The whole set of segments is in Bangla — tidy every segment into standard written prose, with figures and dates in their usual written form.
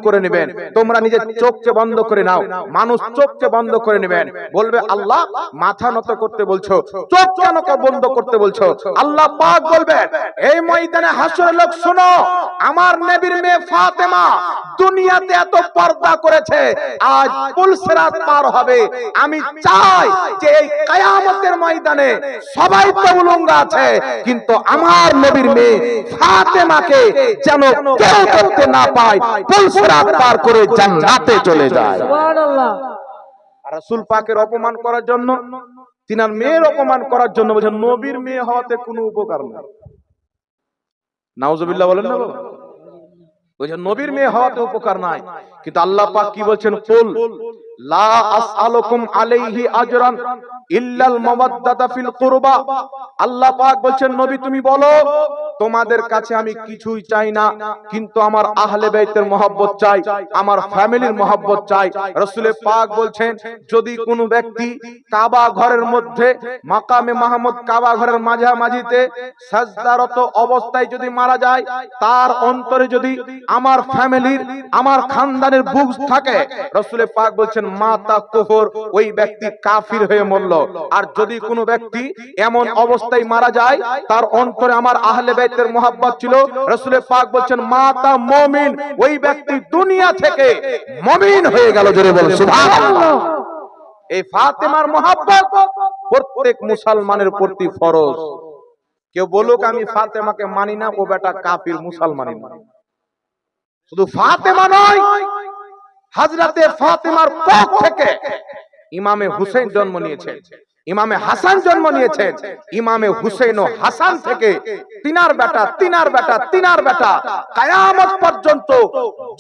করে নেবেন, তোমরা নিজের চোখকে বন্ধ করে নাও, মানুষ চোখকে বন্ধ করে নেবেন, বলবে আল্লাহ মাথা নত করতে বলছো, চোখ কেন বন্ধ করতে বলছো? আল্লাহ পাক বলবেন এই ময়দানে হাসরের লোক শোনো, আমার নবীর মেয়ে ফাতেমা দুনিয়াতে এত পর্দা করেছে, আজ পুলসিরাত পার হবে, আমি চাই যে এই কিয়ামতের ময়দানে সবাই তো উলঙ্গ আছে, কিন্তু আমার নবীর মেয়ে ফাতেমাকে যেন কেউ দেখতে না পায়, পুলসিরাত পার করে জান্নাতে চলে যায়। সুবহানাল্লাহ। আর রাসূল পাকের অপমান করার জন্য, তিনার মেয়ের অপমান করার জন্য বলেন নবীর মেয়ে হওয়াতে কোনো উপকার নেই। নাউজুবিল্লাহ বলেন না বাবা? বলেন নবীর মেয়ে হওয়াতে উপকার নাই, কিন্তু আল্লাহ পাক কি বলছেন? কুল লা আসআলুকুম আলাইহি আজরান ইল্লাল মাওয়াদ্দাতা ফিল কুরবা। আল্লাহ পাক বলছেন নবী তুমি বলো তোমাদের কাছে আমি কিছুই চাই না, কিন্তু আমার আহলে বাইতের মহব্বত চাই, আমার ফ্যামিলির মহব্বত চাই। রাসূল পাক বলছেন যদি কোনো ব্যক্তি কাবা ঘরের মধ্যে মাকামে মাহমুদ কাবা ঘরের মাঝামাঝিতে সাজদারত অবস্থায় যদি মারা যায়, তার অন্তরে যদি আমার ফ্যামিলির আমার খানদানের বুগজ থাকে, রাসূল পাক বলছেন মাতা কুফর, ওই ব্যক্তি কাফির হয়ে মরল। আর যদি কোনো ব্যক্তি এমন অবস্থায় মারা যায় তার অন্তরে আমার আহলে বাইতের মহব্বত ছিল, রাসূল পাক বলছেন মাতা মুমিন, ওই ব্যক্তি দুনিয়া থেকে মুমিন হয়ে গেল। জোরে বল সুবহানাল্লাহ। এই ফাতেমার মহব্বত প্রত্যেক মুসলমানের প্রতি ফরজ। কেউ বলুক আমি ফাতেমাকে মানি না, ও বেটা কাফির, মুসলমানই নয়। শুধু ফাতেমা নয়, হযরতে ফাতেমার কোখ থেকে ইমামে হুসেন জন্ম নিয়েছেন, ইমামে হাসান জন্ম নিয়েছেন, ইমামে হুসেন ও হাসান থেকে তিনার বেটা তিনার বেটা তিনার বেটা কিয়ামত পর্যন্ত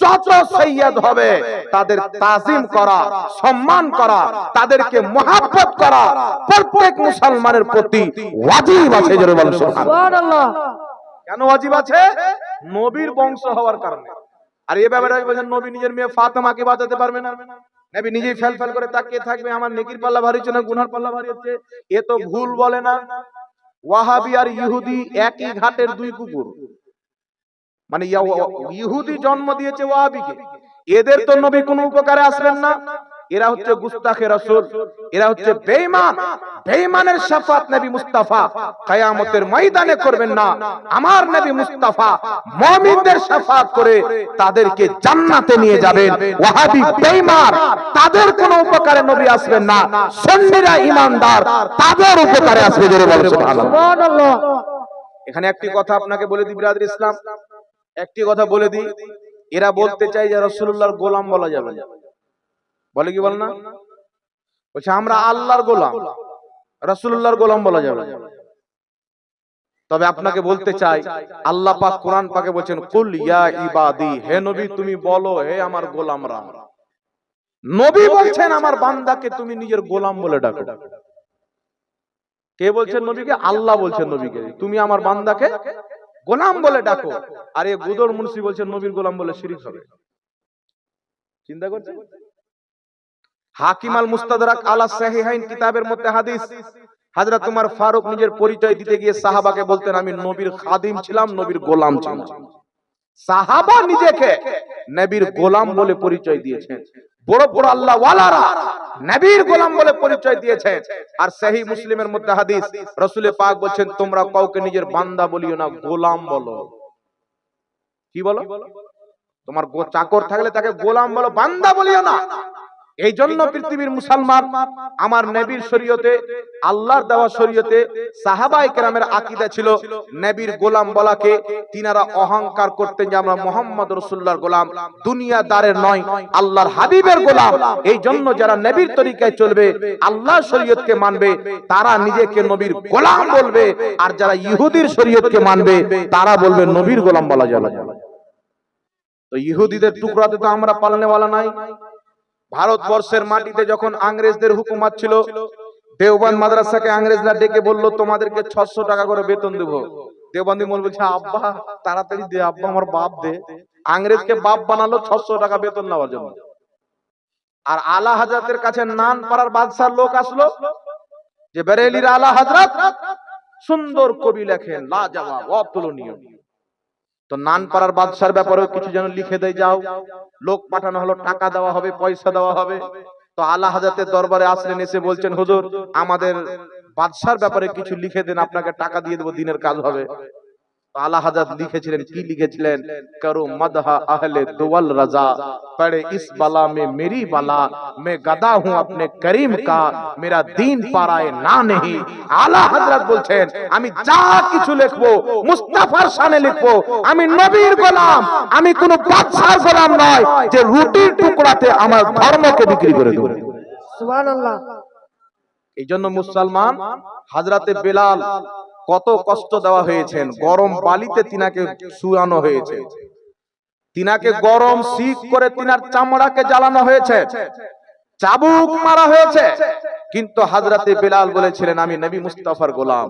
যত সৈয়দ হবে তাদের তাজিম করা, সম্মান করা, তাদেরকে মহব্বত করা প্রত্যেক মুসলমানের প্রতি ওয়াজিব আছে। জোরে বলেন সুবহানাল্লাহ। কেন ওয়াজিব আছে? নবীর বংশ হওয়ার কারণে। আর এই ব্যাপারে বলেন নবী নিজের মেয়ে ফাতেমাকে বাঁচাতে পারবে না, নবী নিজেই ফেল করে তাকিয়ে থাকবে আমার নেকির পাল্লা ভারী হচ্ছে না গুনার পাল্লা ভারী হচ্ছে। এ তো ভুল বলে না। ওয়াহাবি আর ইহুদি একই ঘাটের দুই কুকুর, মানে ইহুদি জন্ম দিয়েছে ওয়াহাবিকে, এদের তো নবী কোনো উপকারে আসবেন না। এরা হচ্ছে গুস্তাখে রাসূল, এরা হচ্ছে বেঈমান। বেঈমানের শাফাত নবী মুস্তাফা কিয়ামতের ময়দানে করবেন না, আমার নবী মুস্তাফা মুমিনদের শাফাত করে তাদেরকে জান্নাতে নিয়ে যাবেন। ওয়াহাবি বেঈমান, তাদের কোনো উপকারে নবী আসবেন না। সুন্নিরা ঈমানদার, তাদের উপকারে আসবে। জোরে বলেন সুবহানাল্লাহ। এখানে একটি কথা আপনাকে বলে দিই বিরাদর ইসলাম, একটি কথা বলে দিই, এরা বলতে চাই যে রাসূলুল্লাহর গোলাম বলা যাবে না। বলে কি বল না? বলছে আমরা আল্লাহর গোলাম, রাসূলুল্লাহর গোলাম বলা যাবে না। তবে আপনাকে বলতে চাই আল্লাহ পাক কোরআন পাকে বলেন কুল ইয়া ইবাদি, হে নবী তুমি বলো হে আমার গোলামরা। নবী বলছেন আমার বান্দাকে তুমি নিজের গোলাম বলে ডাকো। কে বলছেন নবীকে? আল্লাহ বলছেন নবীকে তুমি আমার বান্দাকে গোলাম বলে ডাকো। আর এই গুদর মুন্সি বলছেন নবীর গোলাম বলে শিরক হবে। চিন্তা করছেন? হাকিম আল মুস্তাদরাক আলা সাহিহাইন কিতাবের মধ্যে হাদিস, হযরত উমর ফারুক নিজের পরিচয় দিতে গিয়ে সাহাবাকে বলতেন আমি নবীর খাদিম ছিলাম, নবীর গোলাম ছিলাম। সাহাবা নিজেকে নবীর গোলাম বলে পরিচয় দিয়েছেন। বড় বড় আল্লাহ ওয়ালারা নবীর গোলাম বলে পরিচয় দিয়েছেন। আর সহিহ মুসলিমের মধ্যে হাদিস, রাসূল পাক বলেন তোমরা কাউকে নিজের বান্দা বলিও না, গোলাম বলো। কি বলো? তোমার চাকর থাকলে তাকে গোলাম বলো, বান্দা বলিও না। এই জন্য পৃথিবীর মুসলমান আমার নবীর শরীয়তে, আল্লাহর দেওয়া শরীয়তে সাহাবায়ে কেরামের আকীদা ছিল নবীর গোলাম বলাকে তিনারা অহংকার করতেন যে আমরা মুহাম্মদ রাসূলুল্লাহর গোলাম, দুনিয়াদারের নয়, আল্লাহর হাবিবের গোলাম। এই জন্য যারা নবীর তরিকায় চলবে, আল্লাহর শরীয়তকে মানবে, তারা নিজেকে নবীর গোলাম বলবে। আর যারা ইহুদির শরীয়তকে মানবে তারা বলবে নবীর গোলাম বলা যাবে না। তো ইহুদিদের টুকরাতে তো আমরা পালনেওয়ালা নাই। ভারতবর্ষের মাটিতে যখন ইংরেজদের হুকুমত ছিল, দেওবন্দ মাদ্রাসাকে ইংরেজরা ডেকে বলল তোমাদেরকে 600 টাকা করে বেতন দেব। দেওবন্দি মৌলভী বলছে আব্বা তাড়াতাড়ি দে, আব্বা আমার বাপ দে। ইংরেজকে বাপ বানালো 600 টাকা বেতন নেওয়ার জন্য। আর আলা হযরতের কাছে নান পাড়ার বাদশার লোক আসলো যে বেরেলির আলা হযরত সুন্দর কবি লেখেন, লাজবাব, অতুলনীয়। তো নানপাড়ার বাদশার ব্যাপারেও কিছু যেন লিখে দেয়, যাও। লোক পাঠানো হলো, টাকা দেওয়া হবে, পয়সা দেওয়া হবে। তো আলা হাজরাতের দরবারে আসলেন, এসে বলছেন, হুজুর আমাদের বাদশার ব্যাপারে কিছু লিখে দেন, আপনাকে টাকা দিয়ে দেবো, দিনের কাজ হবে। आला हजरत लिखेছিলেন, কি লিখেছিলেন? করো মদহা আহলে দুওয়াল রাজা, পড়ে इस बला में मेरी बला, मैं गदा हूं अपने करीम का, मेरा दीन पाराए ना नहीं। आला हजरत বলছেন, আমি যা কিছু লিখবো মুস্তাফার শানে লিখবো। আমি নবীর গোলাম, আমি কোন বাদশার গোলাম নয় যে রুটির টুকরাতে আমার ধর্মকে বিক্রি করে দেব। সুবহানাল্লাহ। এইজন্য মুসলমান হযরতে বেলাল কত কষ্ট দেওয়া হয়েছেন, গরম বালিতে তিনাকে শুয়ানো হয়েছে, তিনাকে গরম শিক করে তিনার চামড়াকে জ্বালানো হয়েছে, চাবুক মারা হয়েছে, কিন্তু হযরতে বেলাল বলেছিলেন, আমি নবী মুস্তাফার গোলাম,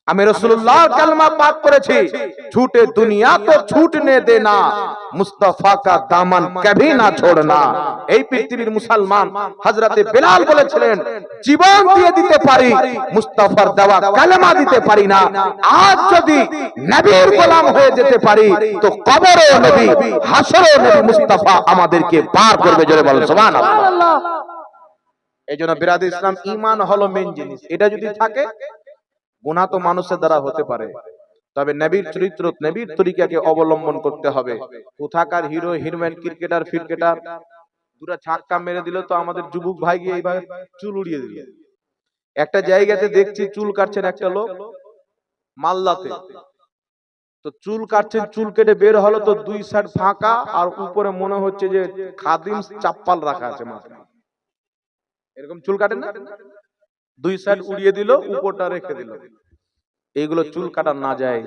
আমি রাসূলুল্লাহ কালমা পাক করেছি, ছুটে দুনিয়া তো ছুটনে দেনা, মুস্তাফা কা দামন কবি না ছোড়না। এই পৃথিবীর মুসলমান হযরতে বেলাল বলেছিলেন, জীবন দিয়ে দিতে পারি, মুস্তাফার দেওয়া কালেমা দিতে পারি না। আজ যদি নবীর গোলাম হয়ে যেতে পারি, তো কবরেও নবী, হাসরেও নবী মুস্তাফা আমাদেরকে পার করবে। জোরে বলেন সুবহানাল্লাহ। এইজন্য বিরাদ ইসলাম, ঈমান হলো মেইন জিনিস। এটা যদি থাকে, গুনাহ তো মানুষের দ্বারা হতে পারে, তবে নবীর চরিত্র, নবীর তরিকাকে অবলম্বন করতে হবে। কোথাকার হিরো হিরোইন, ক্রিকেটার ফিরকেটার দুটা ছাক্কা মেরে দিল, তো আমাদের যুবক ভাই গিয়ে এইভাবে চুল উড়িয়ে দিল। একটা জায়গাতে দেখছি চুল কাটছেন একটা লোক মালদাতে, তো চুল কাটছেন, চুল কেটে বের হলো, তো দুই সাইড ফাঁকা, আর উপরে মনে হচ্ছে যে খাদিম চাপ্পাল রাখা আছে মাথায়। এরকম চুল কাটেন না, দুই সাইড উড়িয়ে দিল, উপরটা রেখে দিল। এইগুলো চুল কাটা না যায়।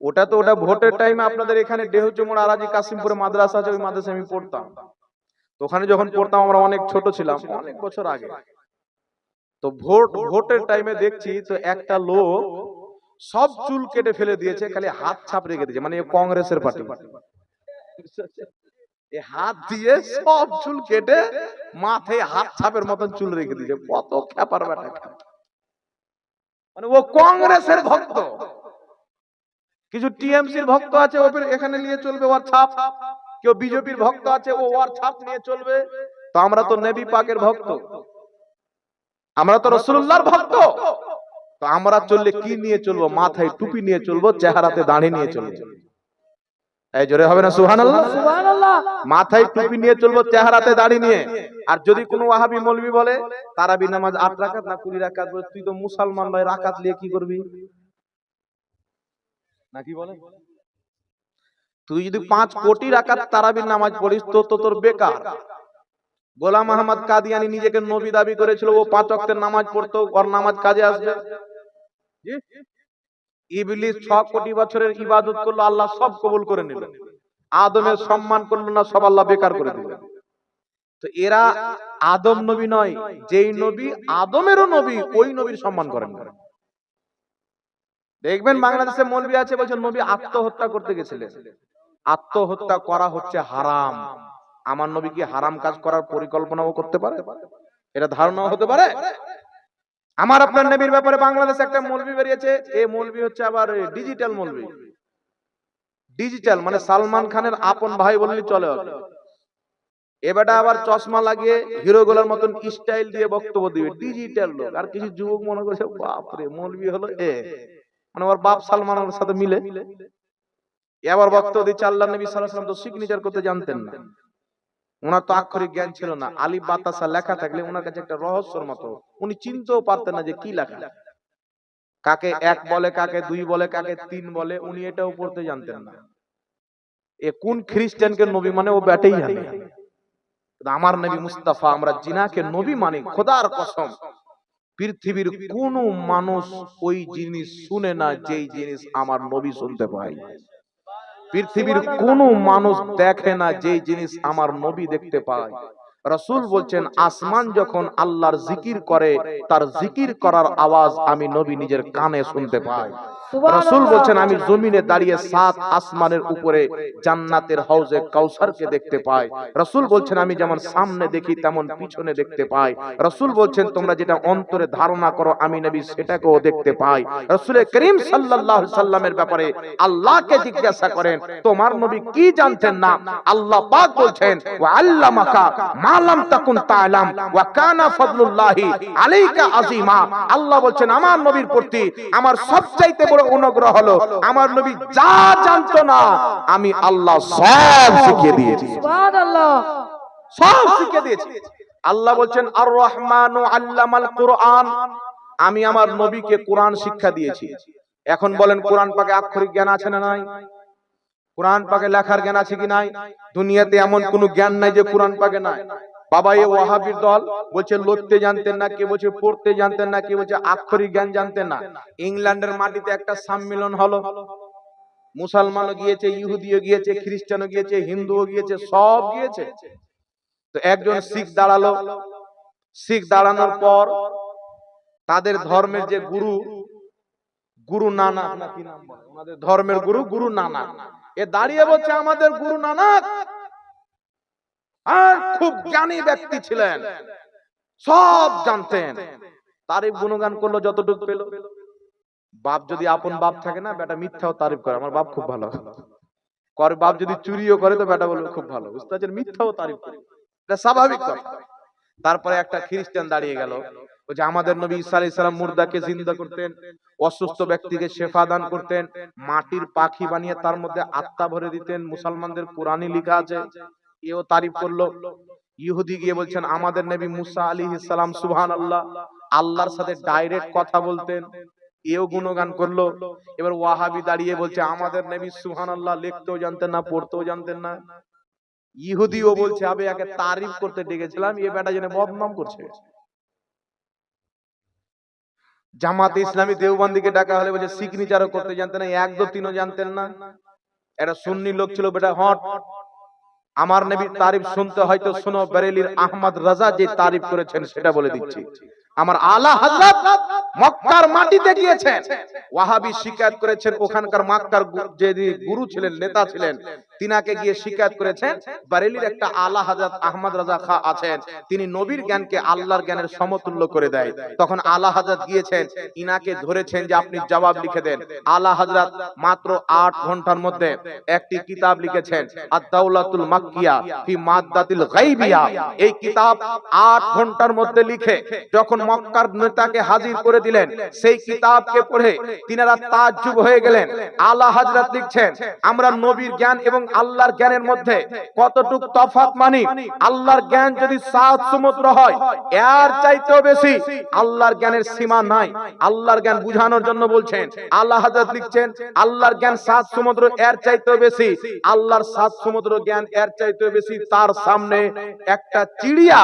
ওটা তো ওটা ভোটের টাইমে আপনাদের এখানে ডেহুচুমোড় আরাজি কাসিমপুরে মাদ্রাসা আছে, ওই মাদ্রাসায় আমি পড়তাম। তো ওখানে যখন পড়তাম, আমরা অনেক ছোট ছিলাম, অনেক বছর আগে। তো ভোটের টাইমে দেখছি, তো একটা লোক সব চুল কেটে ফেলে দিয়েছে, খালি হাত ছাপ রেখে দিয়েছে, মানে কংগ্রেসের পার্টি। হাত দিয়ে সব চুল কেটে মাথায় হাত ছাপের মতন চুল রেখে দিয়েছে। কত খ্যাপার বেটা, মানে ও কংগ্রেসের ভক্ত। কিছু টিএমসির ভক্ত আছে, ও এখানে নিয়ে চলবে ওর ছাপ। কেউ বিজেপির ভক্ত আছে, ও ওর ছাপ নিয়ে চলবে। তো আমরা তো নবী পাকের ভক্ত, আমরা তো রাসূলুল্লাহর ভক্ত। তো আমরা চললে কি নিয়ে চলবো? মাথায় টুপি নিয়ে চলবো, চেহারাতে দাড়ি নিয়ে চলবো। এই জোরে হবে না সুবহানাল্লাহ? সুবহানাল্লাহ। মাথায় টুপি নিয়ে চলবো, চেহারাতে দাড়ি নিয়ে। আর যদি কোনো ওয়াহাবি মৌলবি বলে তারাবি নামাজ 8 রাকাত না 20 রাকাত, বলে তুই তো মুসলমান নয়, রাকাত নিয়ে কি করবি? নাকি বলে, তুই যদি 5 কোটি রাকাত তারাবির নামাজ পড়িস, তো তোর বেকার। গোলাম আহমদ কাদিয়ানী নিজেকে নবী দাবি করেছিল, ও 5 ওয়াক্তের নামাজ পড়তো, ওর নামাজ কাজে আসবে। ইবলিস 6 কোটি বছরের ইবাদত করলো, আল্লাহ সব কবুল করে নিল। আদমের সম্মান করলো না, সব আল্লাহ বেকার করে দিল। তো এরা আদম নবী নয়, যেই নবী আদমেরও নবী, ওই নবীর সম্মান করেন না। দেখবেন বাংলাদেশে মৌলবি আছে, বলছে নবী আত্মহত্যা করতে গেছিলেন। আত্মহত্যা করা হচ্ছে হারাম। আমার নবী কি হারাম কাজ করার পরিকল্পনাও করতে পারে? এটা ধারণাও হতে পারে। আমার আপনার নবীর ব্যাপারে বাংলাদেশে একটা মৌলবি বেরিয়েছে, এই মৌলবি হচ্ছে আবার ডিজিটাল মৌলবি। ডিজিটাল মানে সালমান খানের আপন ভাই বললেই চলে। এবারটা আবার চশমা লাগিয়ে হিরোগুলোর মতন স্টাইল দিয়ে বক্তব্য দিবে, ডিজিটাল লোক। আর কিছু যুবক মনে করছে, বাপরে মৌলবি হলো এ, মানে ওর বাপ সালমানের সাথে মিলে। এবার বক্তব্য দিচ্ছে, আল্লাহ নবী সাল্লাল্লাহু আলাইহি ওয়াসাল্লাম তো সিগনেচার করতে জানতেন না, ওনার তো আক্ষরিক জ্ঞান ছিল না। আলিফ বাতাসা লেখা থাকলে ওনার কাছে একটা রহস্যের মতো, উনি চিনতেও পারতেন না যে কি লেখা, কাকে 1 বলে, কাকে 2 বলে, কাকে 3 বলে, উনি এটাও পড়তে জানতেন না। এ কোন খ্রিস্টানকে নবী মানে ও ব্যাটেই জানে। আমার নবী মুস্তাফা, আমরা জিনাকে নবী মানি, খোদার কসম পৃথিবীর কোন মানুষ ওই জিনিস শুনে না যেই জিনিস আমার নবী শুনতে পায়। পৃথিবীর কোন মানুষ দেখে না যেই জিনিস আমার নবী দেখতে পায়। রাসূল বলছেন, আসমান যখন আল্লাহর জিকির করে, তার জিকির করার আওয়াজ আমি নবী নিজের কানে শুনতে পাই। রাসূল বলছেন আমি জমিনে দাঁড়িয়ে সাত আসমানের উপরে জান্নাতের হাউজে কাউসারকে দেখতে পাই। রাসূল বলছেন আমি যেমন সামনে দেখি তেমন পিছনে দেখতে পাই। রাসূল বলছেন তোমরা যেটা অন্তরে ধারণা করো আমি নবী সেটাকেও দেখতে পাই। রাসূল করিম সাল্লাল্লাহু আলাইহি সাল্লামের ব্যাপারে আল্লাহকে জিজ্ঞাসা করেন তোমার নবী কি জানতেন না? আল্লাহ পাক বলছেন ওয়া আল্লামাকা মা লাম তাকুন তা'লাম ওয়া কানা ফাদলুল্লাহি আলাইকা আযীমা। আল্লাহ বলছেন আমার নবীর প্রতি আমার সবচাইতে বড় অনুগ্রহ হলো আমার নবী যা জানতো না আমি আল্লাহ সব শিখিয়ে দিয়েছি। সুবহানাল্লাহ। সব শিখিয়ে দিয়েছি। আল্লাহ বলছেন আর রহমানু আল্লামাল কুরআন, আমি আমার নবীকে কোরআন শিক্ষা দিয়েছি। এখন বলেন কোরআন পাকে আক্ষরিক জ্ঞান আছে না নাই? কোরআন পাকে লেখার জ্ঞান আছে কি নাই? দুনিয়াতে এমন কোনো জ্ঞান নাই যে কোরআন পাকে নাই। বাবা এই ওয়াহাবির দল বলছে লড়তে জানতেন না, কে বলছে পড়তে জানতেন না, কে বলছে আক্ষরিক জ্ঞান জানতেন না। ইংল্যান্ডের মাটিতে একটা সম্মেলন হলো, মুসলমানও গিয়েছে, ইহুদিও গিয়েছে, খ্রিস্টানও গিয়েছে, হিন্দুও গিয়েছে, সব গিয়েছে। তো একজন শিখ দাঁড়ালো। শিখ দাঁড়ানোর পর তাদের ধর্মের যে গুরু, গুরু নানক নাকি নাম বলে, আমাদের ধর্মের গুরু গুরু নানক, এ দাঁড়িয়ে বলছে আমাদের গুরু নানক আর খুব জ্ঞানী ব্যক্তি ছিলেন, সব জানতেন। তারিফ গুণগান করলো যতটুকু পেল। বাপ যদি আপন বাপ থাকে না, বেটা মিথ্যাও তারিফ করে, আমার বাপ খুব ভালো করে। বাপ যদি চুরিও করে তো বেটা বলবে খুব ভালো। বুঝতে পারছেন? মিথ্যাও তারিফ করে, এটা স্বাভাবিক কথা। তারপরে একটা খ্রিস্টান দাঁড়িয়ে গেল, ওই যে আমাদের নবী ঈসা আলাইহিস সালাম মুর্দাকে জিন্দা করতেন, অসুস্থ ব্যক্তিকে শেফা দান করতেন, মাটির পাখি বানিয়ে তার মধ্যে আত্মা ভরে দিতেন, মুসলমানদের কোরআনে লেখা আছে, এও তারিফ করলো। ইহুদি গিয়ে বলছেন আমাদের নবী মুসা আলাইহিস সালাম সুবহানাল্লাহ আল্লাহর সাথে ডাইরেক্ট কথা বলতেন, এও গুণগান করলো। এবার ওয়াহাবি দাঁড়িয়ে বলছে আমাদের নবী সুবহানাল্লাহ লিখতেও জানতেন না, পড়তেও জানতেন না। ইহুদিও বলছে আমি একে তারিফ করতে ডেকেছিলাম, এ বেটা জেনে বদনাম করছে। জামাতে ইসলামী দেওবন্দিকে ডাকা হলে বলছে সিগনেচারও করতে জানতেন না, 1 2 3ও জানতেন না। এটা সুন্নি লোক ছিল, বেটা হট। আমার নবীর তারিফ শুনতে হয়তো শোনো, বেরেলির আহমদ রাজা যে তারিফ করেছেন সেটা বলে দিচ্ছি। আমার আলা হযরত মক্কার মাটিতে গিয়েছেন, ওয়াহাবি শিকায়ত করেছেন, ওখানকার মক্কার যে গুরু ছিলেন, নেতা ছিলেন, তিনাকে গিয়ে শিকায়ত করেছেন বেরেলির একটা আলা হযরত আহমদ রাজা খা আছেন, তিনি নবীর জ্ঞানকে আল্লাহর জ্ঞানের সমতুল্য করে দেয়। তখন আলা হযরত গিয়েছেন, ইনাকে ধরেছেন যে আপনি জবাব লিখে দেন। আলা হযরত মাত্র 8 ঘন্টার মধ্যে একটি কিতাব লিখেছেন আদ-দাওলাতুল মাক্কিয়া ফি মাদ্দাতিল গায়বিয়া। এই কিতাব 8 ঘন্টার মধ্যে লিখে যখন মক্কার নেতাকে হাজির করে দিলেন, সেই কিতাবকে পড়ে তিনারা তাজ্জুব হয়ে গেলেন। আলা হযরত লিখছেন আমরা নবীর জ্ঞান এবং আল্লাহর জ্ঞানের মধ্যে কতটুকু তফাৎ মানি। আল্লাহর জ্ঞান যদি 7 সমুদ্র হয়, এর চাইতেও বেশি আল্লাহর জ্ঞানের সীমা নাই। আল্লাহর জ্ঞান বুঝানোর জন্য বলছেন। আলা হযরত লিখছেন আল্লাহর জ্ঞান 7 সমুদ্র, এর চাইতেও বেশি আল্লাহর 7 সমুদ্র জ্ঞান, এর চাইতেও বেশি। তার সামনে একটা চিড়িয়া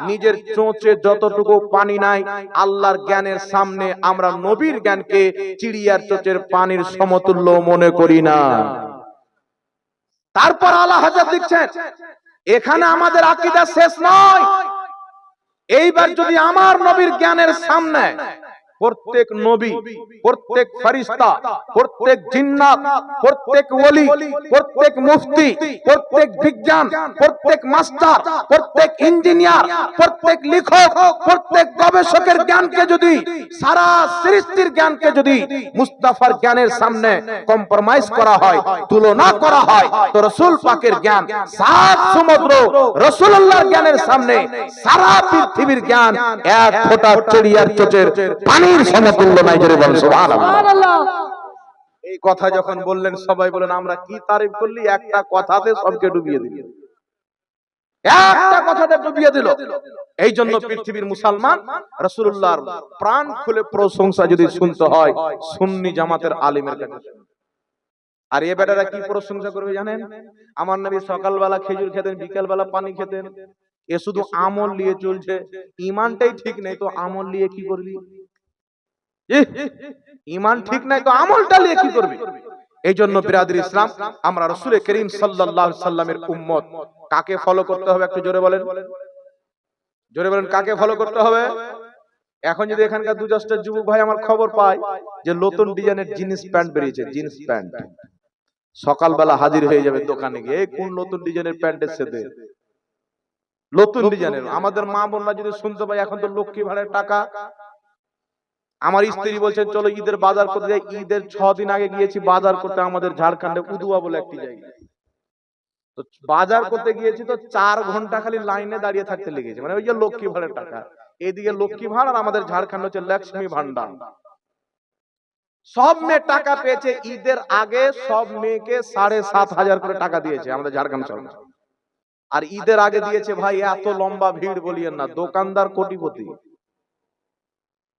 নিজের চোঁচে যতটুকু পানি নাই, আল্লাহর জ্ঞানের সামনে আমরা নবীর জ্ঞানকে চিড়িয়ার চোঁচের পানির সমতুল্য মনে করি না। তারপর আলা হযরত লিখছেন এখানে আমাদের আকীদা শেষ নয়। এইবার যদি আমার নবীর জ্ঞানের সামনে প্রত্যেক নবী, প্রত্যেক ফেরেশতা, প্রত্যেক জিন্নাত, প্রত্যেক ওলি, প্রত্যেক মুফতি, প্রত্যেক বিজ্ঞান, প্রত্যেক মাস্টার, প্রত্যেক ইঞ্জিনিয়ার, প্রত্যেক লেখক, প্রত্যেক গবেষকের জ্ঞানকে যদি, সারা সৃষ্টির জ্ঞানকে যদি মুস্তাফার জ্ঞানের সামনে কম্প্রোমাইজ করা হয়, তুলনা করা হয়, তো রাসূল পাকের জ্ঞান 7 সমুদ্র, রাসূলুল্লাহর জ্ঞানের সামনে সারা পৃথিবীর জ্ঞান এক ফোঁটা চিড়িয়ার চোঁচের পানির সমতুল্য নাই। জোরে বলেন সুবহানাল্লাহ। এই কথা যখন বললেন সবাই বলেন আমরা কি তারিফ করলি, একটা কথাতে সবকে ডুবিয়ে দিল, একটা কথাতে ডুবিয়ে দিল। এই জন্য পৃথিবীর মুসলমান রাসূলুল্লাহর প্রাণ খুলে প্রশংসা যদি শুনতে হয়, সুন্নি জামাতের আলেমের কাছে। আর এ বেটারা কি প্রশংসা করবে জানেন? আমার নবী সকালবেলা খেজুর খেতেন, বিকেলবেলা পানি খেতেন। এ শুধু আমল নিয়ে চলছে, ঈমানটাই ঠিক নেই তো আমল নিয়ে কি করবি? ঈমান ঠিক নাই তো আমলটা নিয়ে কি করবি? এই জন্য বিরাদর ইসলাম, আমরা রাসূল করিম সাল্লাল্লাহু আলাইহি সাল্লামের উম্মত, কাকে ফলো করতে হবে একটু জোরে বলেন, জোরে বলেন, কাকে ফলো করতে হবে? এখন যদি এখানকার 2-4টা যুবক ভাই আমার খবর পায় যে নতুন ডিজাইনের জিন্স প্যান্ট বেরিয়েছে, জিন্স প্যান্ট, সকালবেলা হাজির হয়ে যাবে দোকানে গিয়ে, কোন নতুন ডিজাইনের প্যান্ট এসেছে দে, নতুন ডিজাইনের। আমাদের মা বোনরা যদি শুনতে পাই এখন তো লক্ষ্মী ভাড়ের টাকা। আমার স্ত্রী বলছেন চলো ঈদের বাজার করতে যাই। ঈদের 6 দিন আগে গিয়েছি বাজার করতে আমাদের ঝাড়খণ্ডে উদুয়া বলে একটি জায়গা। তো বাজার করতে গিয়েছি তো 4 ঘন্টা খালি লাইনে দাঁড়িয়ে থাকতে লেগেছে, মানে ওই যে লক্ষ্মী ভাড়ের টাকা। এইদিকে লক্ষ্মী ভাড় আর আমাদের ঝাড়খণ্ড হচ্ছে লক্ষ্মী ভান্ডার। সব মেয়ে টাকা পেয়েছে ঈদের আগে, সব মেয়েকে 7,500 করে টাকা দিয়েছে আমাদের ঝাড়খণ্ড সরকার। আর ঈদের আগে দিয়েছে ভাই এত লম্বা ভিড় বলিয়েন না, দোকানদার কোটিপতি,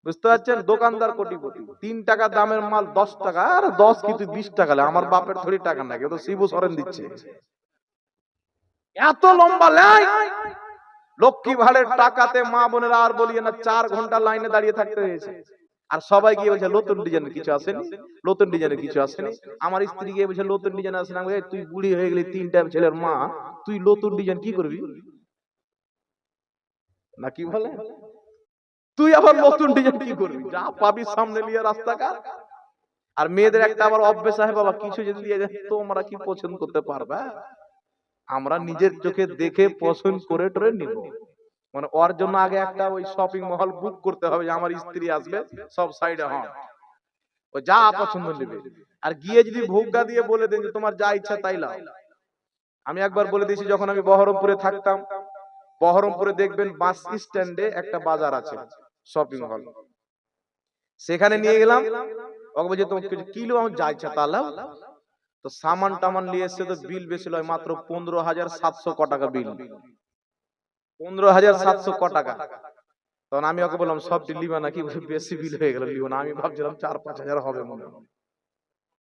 বুঝতে পারছেন? দোকানদার কোটিপতি, 3 টাকা দামের মাল 10 টাকা, আর 10 কিন্তু 20 টাকা, আমার বাপের থরি টাকা না, কিন্তু শিবু সরেন দিচ্ছে। এত লম্বা লাইন লক্ষ্মী ভাড়ের টাকাতে মা বোনেরা আর বলিয়ে না 4 ঘন্টা লাইনে দাঁড়িয়ে থাকতে হয়েছে। আর সবাই গিয়ে বলছে নতুন ডিজাইনের কিছু আসেনি, নতুন ডিজাইনের কিছু আসেনি। আমার স্ত্রী গিয়ে বলছে নতুন ডিজাইন আসেনি। আমি বলি, তুই বুড়ি হয়ে গেলি, 3টা ছেলের মা, তুই নতুন ডিজাইন কি করবি? না কি বলে, তুই আবার নতুন ডিজাইন কি করবি? যা পাবি সামনে নিয়ে রাস্তাঘাট। আর মেয়েদের একটা আবার অভ্যেস আছে, বাবা কিছু যদি দিয়ে যায় তোমরা কি পছন্দ করতে পারবে? আমরা নিজের চোখে দেখে পছন্দ করে টরে নিব। মানে ওর জন্য আগে একটা ওই শপিং মহল বুক করতে হবে, যে আমার স্ত্রী আসবে, সব সাইডে হন, ও যা পছন্দ নেবে। আর গিয়ে যদি ভোগা দিয়ে বলে দেন যে তোমার যা ইচ্ছা তাই লাও। আমি একবার বলে দিয়েছি, যখন আমি বহরমপুরে থাকতাম, বহরমপুরে দেখবেন বাস স্ট্যান্ডে একটা বাজার আছে, শপিং হল, সেখানে নিয়ে গেলাম। ওকে বলছি তোমার কিছু কিলো, আমার যা ইচ্ছা তা লাও। তো সামান টামান নিয়ে এসছে, তো বিল বেশি নয়, মাত্র 15,700 ক টাকা বিল, 15,700 ক টাকা। তখন আমি ওকে বললাম সব লিবা নাকি? বেশি বিল হয়ে গেল, লিব না। আমি ভাবছিলাম 4-5 হাজার হবে মনে হয়।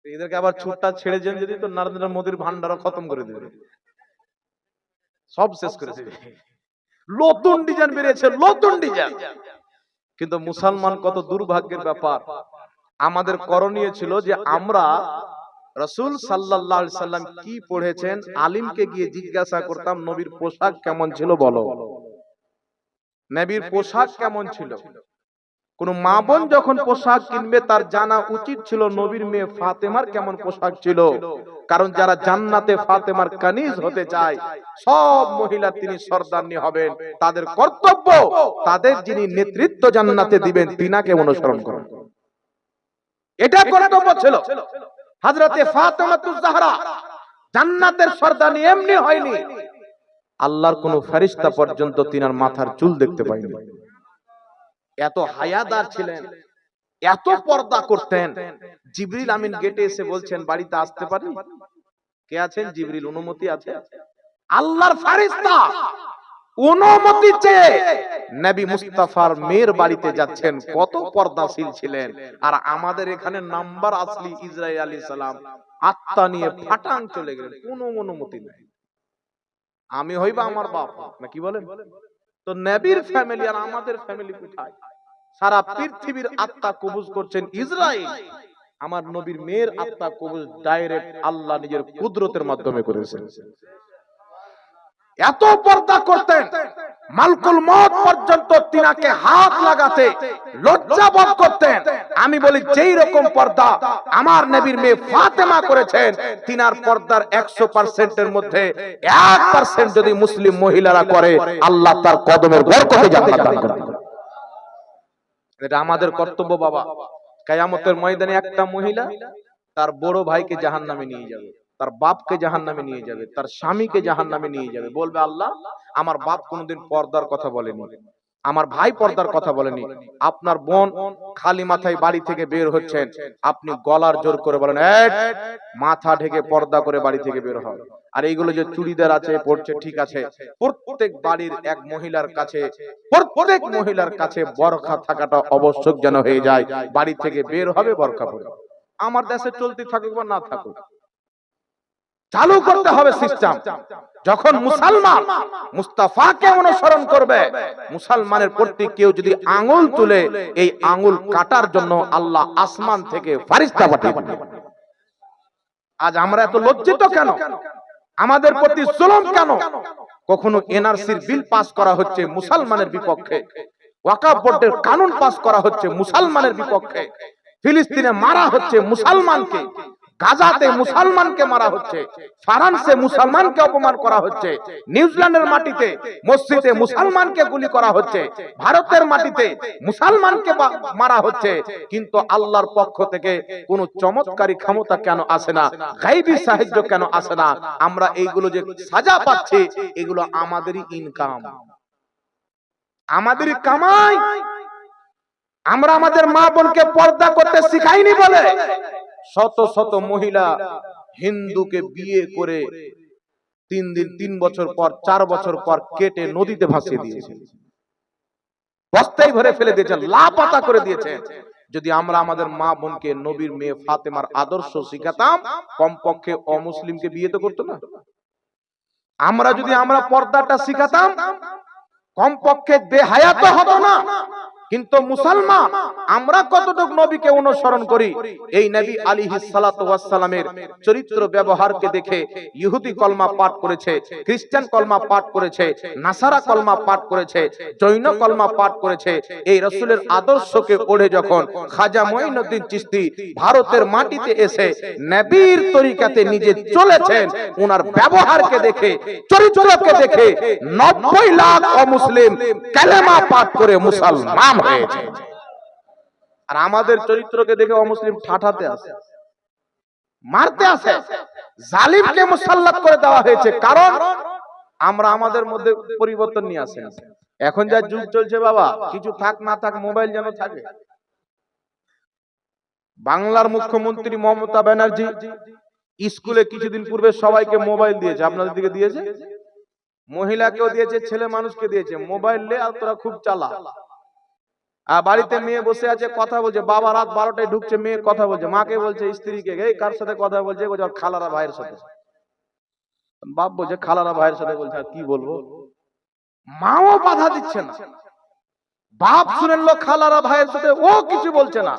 এদেরকে আবার ছুটটা ছেড়ে দেন যদি, তো নরেন্দ্র মোদীর ভান্ডারও খতম করে দেবে, সব শেষ করে দেবে। নতুন ডিজাইন বেরিয়েছে, নতুন ডিজাইন। কিন্তু মুসলমান কত দুর্ভাগ্যের ব্যাপার, আমাদের করণীয় ছিল যে আমরা রাসূল সাল্লাল্লাহু আলাইহি সাল্লাম কি পড়েছেন আলিমকে গিয়ে জিজ্ঞাসা করতাম, নবীর পোশাক কেমন ছিল বলো, নবীর পোশাক কেমন ছিল। কোন মা বোন যখন পোশাক কিনবে তার জানা উচিত ছিল নবীর মেয়ে ফাতেমার কেমন পোশাক ছিল। কারণ যারা জান্নাতে ফাতেমার কানিজ হতে চায়, সব মহিলা তিনি সর্দারনি হবেন, তাদের কর্তব্য তাদের যিনি নেতৃত্ব জান্নাতে দিবেন তিনাকে অনুসরণ করুন, এটা কর্তব্য ছিল। হযরতে ফাতেমাতুজ জাহরা জান্নাতের সর্দারনি এমনি হয়নি, আল্লাহর কোন ফেরেশতা পর্যন্ত তিনার মাথার চুল দেখতে পায়নি। এত হায়াদার ছিলেন, এত পর্দা করতেন। জিবরিল আমিন গেটে এসে বলছেন বাড়িতে আসতে পারি? কে আছেন? জিবরিল, অনুমতি আছে? আল্লাহর ফেরেশতা অনুমতি চেয়ে নবী মুস্তাফার মেয়ের বাড়িতে যাচ্ছেন, কত পর্দাশীল ছিলেন। আর আমাদের এখানে নাম্বার আসলি ইসরাইল আলাইহিস সালাম আত্মা নিয়ে ফাটাং চলে গেলেন, কোনো অনুমতি নাই। আমি হইবা আমার বাপ, না কি বলেন? তো নবীর ফ্যামিলি আর আমাদের ফ্যামিলি কোথায়? সারা পৃথিবীর আত্মা কবুজ করছেন ইসরাইল, আমার নবীর মেয়ের আত্মা কবুজ ডাইরেক্ট আল্লাহ নিজের কুদরতের মাধ্যমে করেছেন। এত পর্দা করতেন, মালকুল মউত পর্যন্ত তিনাকে হাত লাগাতে লজ্জা বোধ করতেন। আমি বলি যেই রকম পর্দা আমার নবীর মেয়ে ফাতেমা করেছেন, তিনার পর্দার 100% এর মধ্যে 1% যদি মুসলিম মহিলারা করে, আল্লাহ তার কদমের বরকতে জান্নাত দান করবেন। এটা আমাদের কর্তব্য বাবা। কিয়ামতের ময়দানে একটা মহিলা তার বড় ভাইকে জাহান্নামে নিয়ে যাবে, তার বাপকে জাহান্নামে নিয়ে যাবে, তার স্বামীকে জাহান্নামে নিয়ে যাবে। বলবে আল্লাহ আমার বাপ কোনোদিন পর্দার কথা বলেনি, আমার ভাই পর্দার কথা বলেনি, আপনার বোন খালি মাথায় বাড়ি থেকে বের হচ্ছেন, আপনি গলার জোর করে বলেন এই মাথা ঢেকে পর্দা করে বাড়ি থেকে বের হয়। আর এইগুলো যে চুড়িদার আছে পড়ছে, ঠিক আছে, প্রত্যেক বাড়ির এক মহিলার কাছে, প্রত্যেক মহিলার কাছে বরখা থাকাটা আবশ্যক যেন হয়ে যায়, বাড়ি থেকে বের হবে বরখা পরে। আমার দেশে চলতে থাকুক বা না থাকুক, চালু করতে হবে সিস্টেম। যখন মুসলমান মুস্তাফাকে অনুসরণ করবে, মুসলমানের প্রতি কেউ যদি আঙ্গুল তুলে, এই আঙ্গুল কাটার জন্য আল্লাহ আসমান থেকে ফেরেশতা পাঠিয়ে দিবেন। আজ আমরা এত লজ্জিত কেন? আমাদের প্রতি জুলুম কেন? কখনো এনআরসির বিল পাস করা হচ্ছে মুসলমানের বিপক্ষে, ওয়াকফ বোর্ডের কানুন পাস করা হচ্ছে মুসলমানের বিপক্ষে, ফিলিস্তিনে মারা হচ্ছে মুসলমানকে, গাজাতে মুসলমানকে মারা হচ্ছে, ফ্রান্সে মুসলমানকে অপমান করা হচ্ছে, নিউজিল্যান্ডের মাটিতে মসজিদে মুসলমানকে গুলি করা হচ্ছে, ভারতের মাটিতে মুসলমানকে মারা হচ্ছে, কিন্তু আল্লাহর পক্ষ থেকে কোন চমৎকারী ক্ষমতা কেন আসে না, গায়বী সাহায্য কেন আসে না? আমরা এইগুলো যে সাজা পাচ্ছি, এগুলো আমাদেরই ইনকাম, আমাদেরই কামাই। আমরা আমাদের মা বোনকে পর্দা করতে শিখাইনি বলে শত শত মহিলা হিন্দুকে বিয়ে করে 3 দিন 3 বছর পর 4 বছর পর কেটে নদীতে ভাসিয়ে দিয়েছে, বস্তায় ভরে ফেলে দিয়েছে, লাপাতা করে দিয়েছে। যদি আমরা আমাদের মা বোনকে নবীর মেয়ে ফাতেমার আদর্শ শিখাতাম, কমপক্ষে অমুসলিমকে বিয়ে তো করতো না। আমরা যদি আমরা পর্দাটা শিখাতাম, কমপক্ষে বেহায়া তো হতো না। কিন্তু মুসলমান আমরা কতটুকু নবীকে অনুসরণ করি? এই নবী আলাইহিস সালাতু ওয়াস সালামের চরিত্র ব্যবহারকে দেখে ইহুদি কলমা পাঠ করেছে, খ্রিস্টান কলমা পাঠ করেছে, নাসারা কলমা পাঠ করেছে, জৈন কলমা পাঠ করেছে। এই রাসূলের আদর্শকে ওড়ে যখন খাজা মঈনুদ্দিন চিশতি ভারতের মাটিতে এসে নবীর তরিকাতে নিজে চলেছেন, ওনার ব্যবহারকে দেখে, চরিত্রকে দেখে 90 লাখ অমুসলিম কালেমা পাঠ করে মুসলমান হয়েছে। আর আমাদের চরিত্রকে দেখে অমুসলিম ঠাঠাতে আসে, মারতে আসে, জালিমকে মুসাল্লাত করে দেওয়া হয়েছে। কারণ আমরা আমাদের মধ্যে পরিবর্তন নিয়ে আসেন। এখন যা যুগ চলছে বাবা, কিছু থাক না থাক মোবাইল যেন থাকে। বাংলার মুখ্যমন্ত্রী মমতা ব্যানার্জি স্কুলে কিছুদিন পূর্বে সবাইকে মোবাইল দিয়েছে, আপনাদের দিকে দিয়েছে, মহিলাকেও দিয়েছে, ছেলে মানুষকে দিয়েছে। মোবাইল লে আর তোরা খুব চালা। আর বাড়িতে মেয়ে বসে আছে, কথা বলছে, বাবা রাত 12টায় ঢুকছে, মেয়ে কথা বলছে, মাকে বলছে, স্ত্রীকে, এই কার সাথে কথা বলছে? খালারা ভাইয়ের সাথে। বাপ বলছে খালারা ভাইয়ের সাথে বলছে, আর কি বলবো? মাও বাধা দিচ্ছে না। বাপ শুনেন লো খালারা ভাইয়ের সাথে, ও কিছু বলছে না।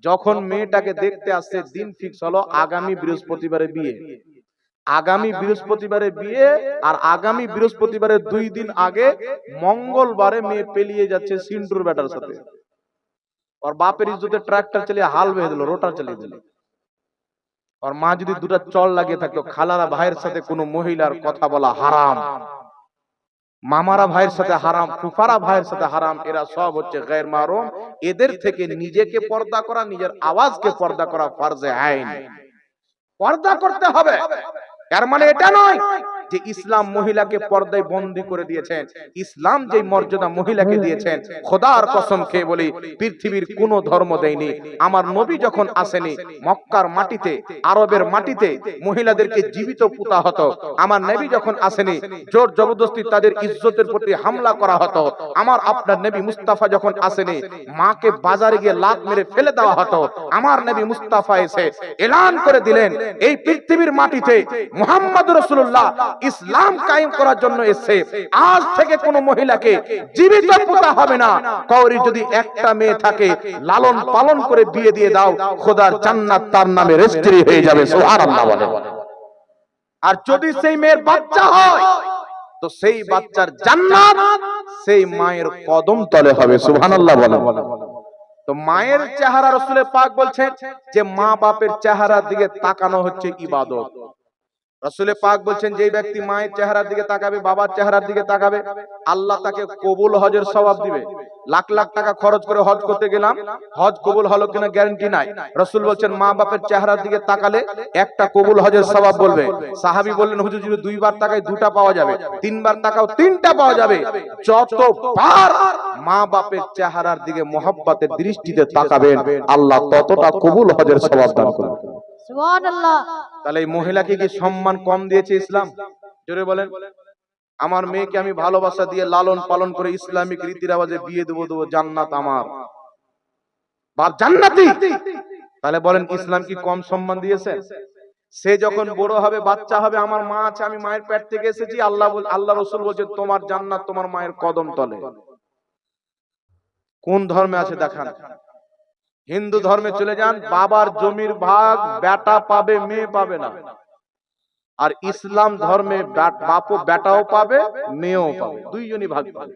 যখন মেয়েটাকে দেখতে আসছে, দিন ফিক্স হলো আগামী বৃহস্পতিবারে বিয়ে। আগামী বৃহস্পতিবারে বিয়ে, আর আগামী বৃহস্পতিবারের 2 দিন আগে মঙ্গলবারে মেয়ে পেলিয়ে যাচ্ছে সিন্টুর বেটার সাথে। ওর বাপের ইজ্জতে ট্রাক্টর চালিয়ে হাল বেঁধে দিল, রোটার চালিয়ে দিল। আর মা যদি দুটা চল লাগিয়ে থাকতো, খালারা ভাইয়ের সাথে কোনো মহিলার কথা বলা হারাম, মামারা ভাইয়ের সাথে হারাম, ফুফারা ভাইয়ের সাথে হারাম, এরা সব হচ্ছে গায়র মাহরুম। এদের থেকে নিজেকে পর্দা করা, নিজের আওয়াজকে পর্দা করা ফরজে আইন। পর্দা করতে হবে, এর মানে এটা নয় যে ইসলাম মহিলাকে পর্দায় বন্দী করে দিয়েছেন। ইসলাম যে মর্যাদা মহিলাকে দিয়েছেন, খোদার কসম খেয়ে বলি পৃথিবীর কোন ধর্ম দেয়নি। আমার নবী যখন আসেনি, মক্কার মাটিতে, আরবের মাটিতে মহিলাদেরকে জীবিত পুঁতা হতো। আমার নবী যখন আসেনি, জোর জবরদস্তি তাদের ইজ্জতের প্রতি হামলা করা হতো। আমার আপনার নবী মুস্তাফা যখন আসেনি, মাকে বাজারে গিয়ে লাত মেরে ফেলে দেওয়া হতো। আমার নবী মুস্তাফা এসে এলান করে দিলেন, এই পৃথিবীর মাটিতে মুহাম্মদ রাসূলুল্লাহ ইসলাম কায়েম করার জন্য এসেছে। আজ থেকে কোন মহিলাকে জীবিত পুঁতা হবে না। কাউরি যদি একটা মেয়ে থাকে, লালন পালন করে বিয়ে দিয়ে দাও, খোদার জান্নাত তার নামে রেজিস্ট্রি হয়ে যাবে। সুবহানাল্লাহ বলে। আর যদি সেই মেয়ের বাচ্চা হয়, তো সেই বাচ্চার জান্নাত সেই মায়ের কদম তলে হবে। সুবহানাল্লাহ বলে। তো মায়ের চেহারা রাসূলে পাক বলছেন যে মা বাপের চেহারার দিকে তাকানো হচ্ছে ইবাদত। রাসূলে পাক বলছেন যে ব্যক্তি মায়ের চেহারার দিকে তাকাবে, বাবার চেহারার দিকে তাকাবে, আল্লাহ তাকে কবুল হজের সওয়াব দিবে। লাখ লাখ টাকা খরচ করে হজ করতে গেলাম, হজ কবুল হলো কিনা গ্যারান্টি নাই। রাসূল বলছেন মা বাপের চেহারার দিকে তাকালে একটা কবুল হজের সওয়াব বলবে। সাহাবী বললেন হুজুর যদি 2 বার তাকাই 2টা পাওয়া যাবে, 3 বার তাকাও 3টা পাওয়া যাবে। যতবার মা বাপের চেহারার দিকে মহব্বতের দৃষ্টিতে তাকাবেন, আল্লাহ ততটা কবুল হজের সওয়াব দান করবেন। সুবহানাল্লাহ। তাহলে এই মহিলাকে কি সম্মান কম দিয়েছে ইসলাম? জোরে বলেন। আমার মেয়েকে আমি ভালোবাসা দিয়ে লালন পালন করে ইসলামিক রীতি রেওয়াজে বিয়ে দেবো, জান্নাত আমার, বাপ জান্নাতি। তাহলে বলেন ইসলাম কি কম সম্মান দিয়েছে? সে যখন বড় হবে, বাচ্চা হবে, আমার মা আছে, আমি মায়ের পেট থেকে এসেছি, আল্লাহ রাসূল বলেছেন তোমার জান্নাত তোমার মায়ের কদম তলে। কোন ধর্মে আছে দেখান? হিন্দু ধর্মে চলে যান, বাবার জমির ভাগ বেটা পাবে, মেয়ে পাবে না। আর ইসলাম ধর্মে বাপও বেটাও পাবে, মেয়েও পাবে, দুইজনই ভাগ পাবে।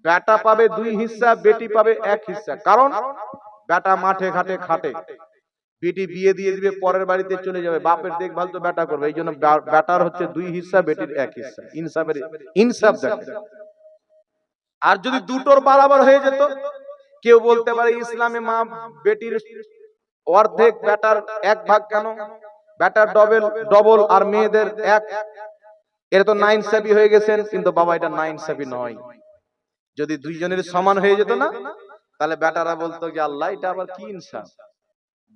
বেটা পাবে 2 হিস্সা, বেটি পাবে 1 হিস্সা। কারণ বেটা মাঠে ঘাটে খাটে, বেটি বিয়ে দিয়ে দিবে, পরের বাড়িতে চলে যাবে, বাপের দেখভাল তো বেটা করবে। এই জন্য বেটার হচ্ছে 2 হিস্সা, বেটির 1 হিস্সা। ইনসাফ দেখে। আর যদি দুটোর বরাবর হয়ে যেত, কেউ বলতে পারে ইসলামে মা বেটির অর্ধেক, বেটার 1 ভাগ কেন? বেটার ডবল আর মেয়েদের 1। এটা তো নাইনসাফি হয়ে গেছেন। কিন্তু বাবা, এটা নাইনসাফি নয়। যদি দুইজনের সমান হয়ে যেত না, তাহলে বেটারা বলতো যে আল্লাহ, এটা আবার কি ইনসাফ?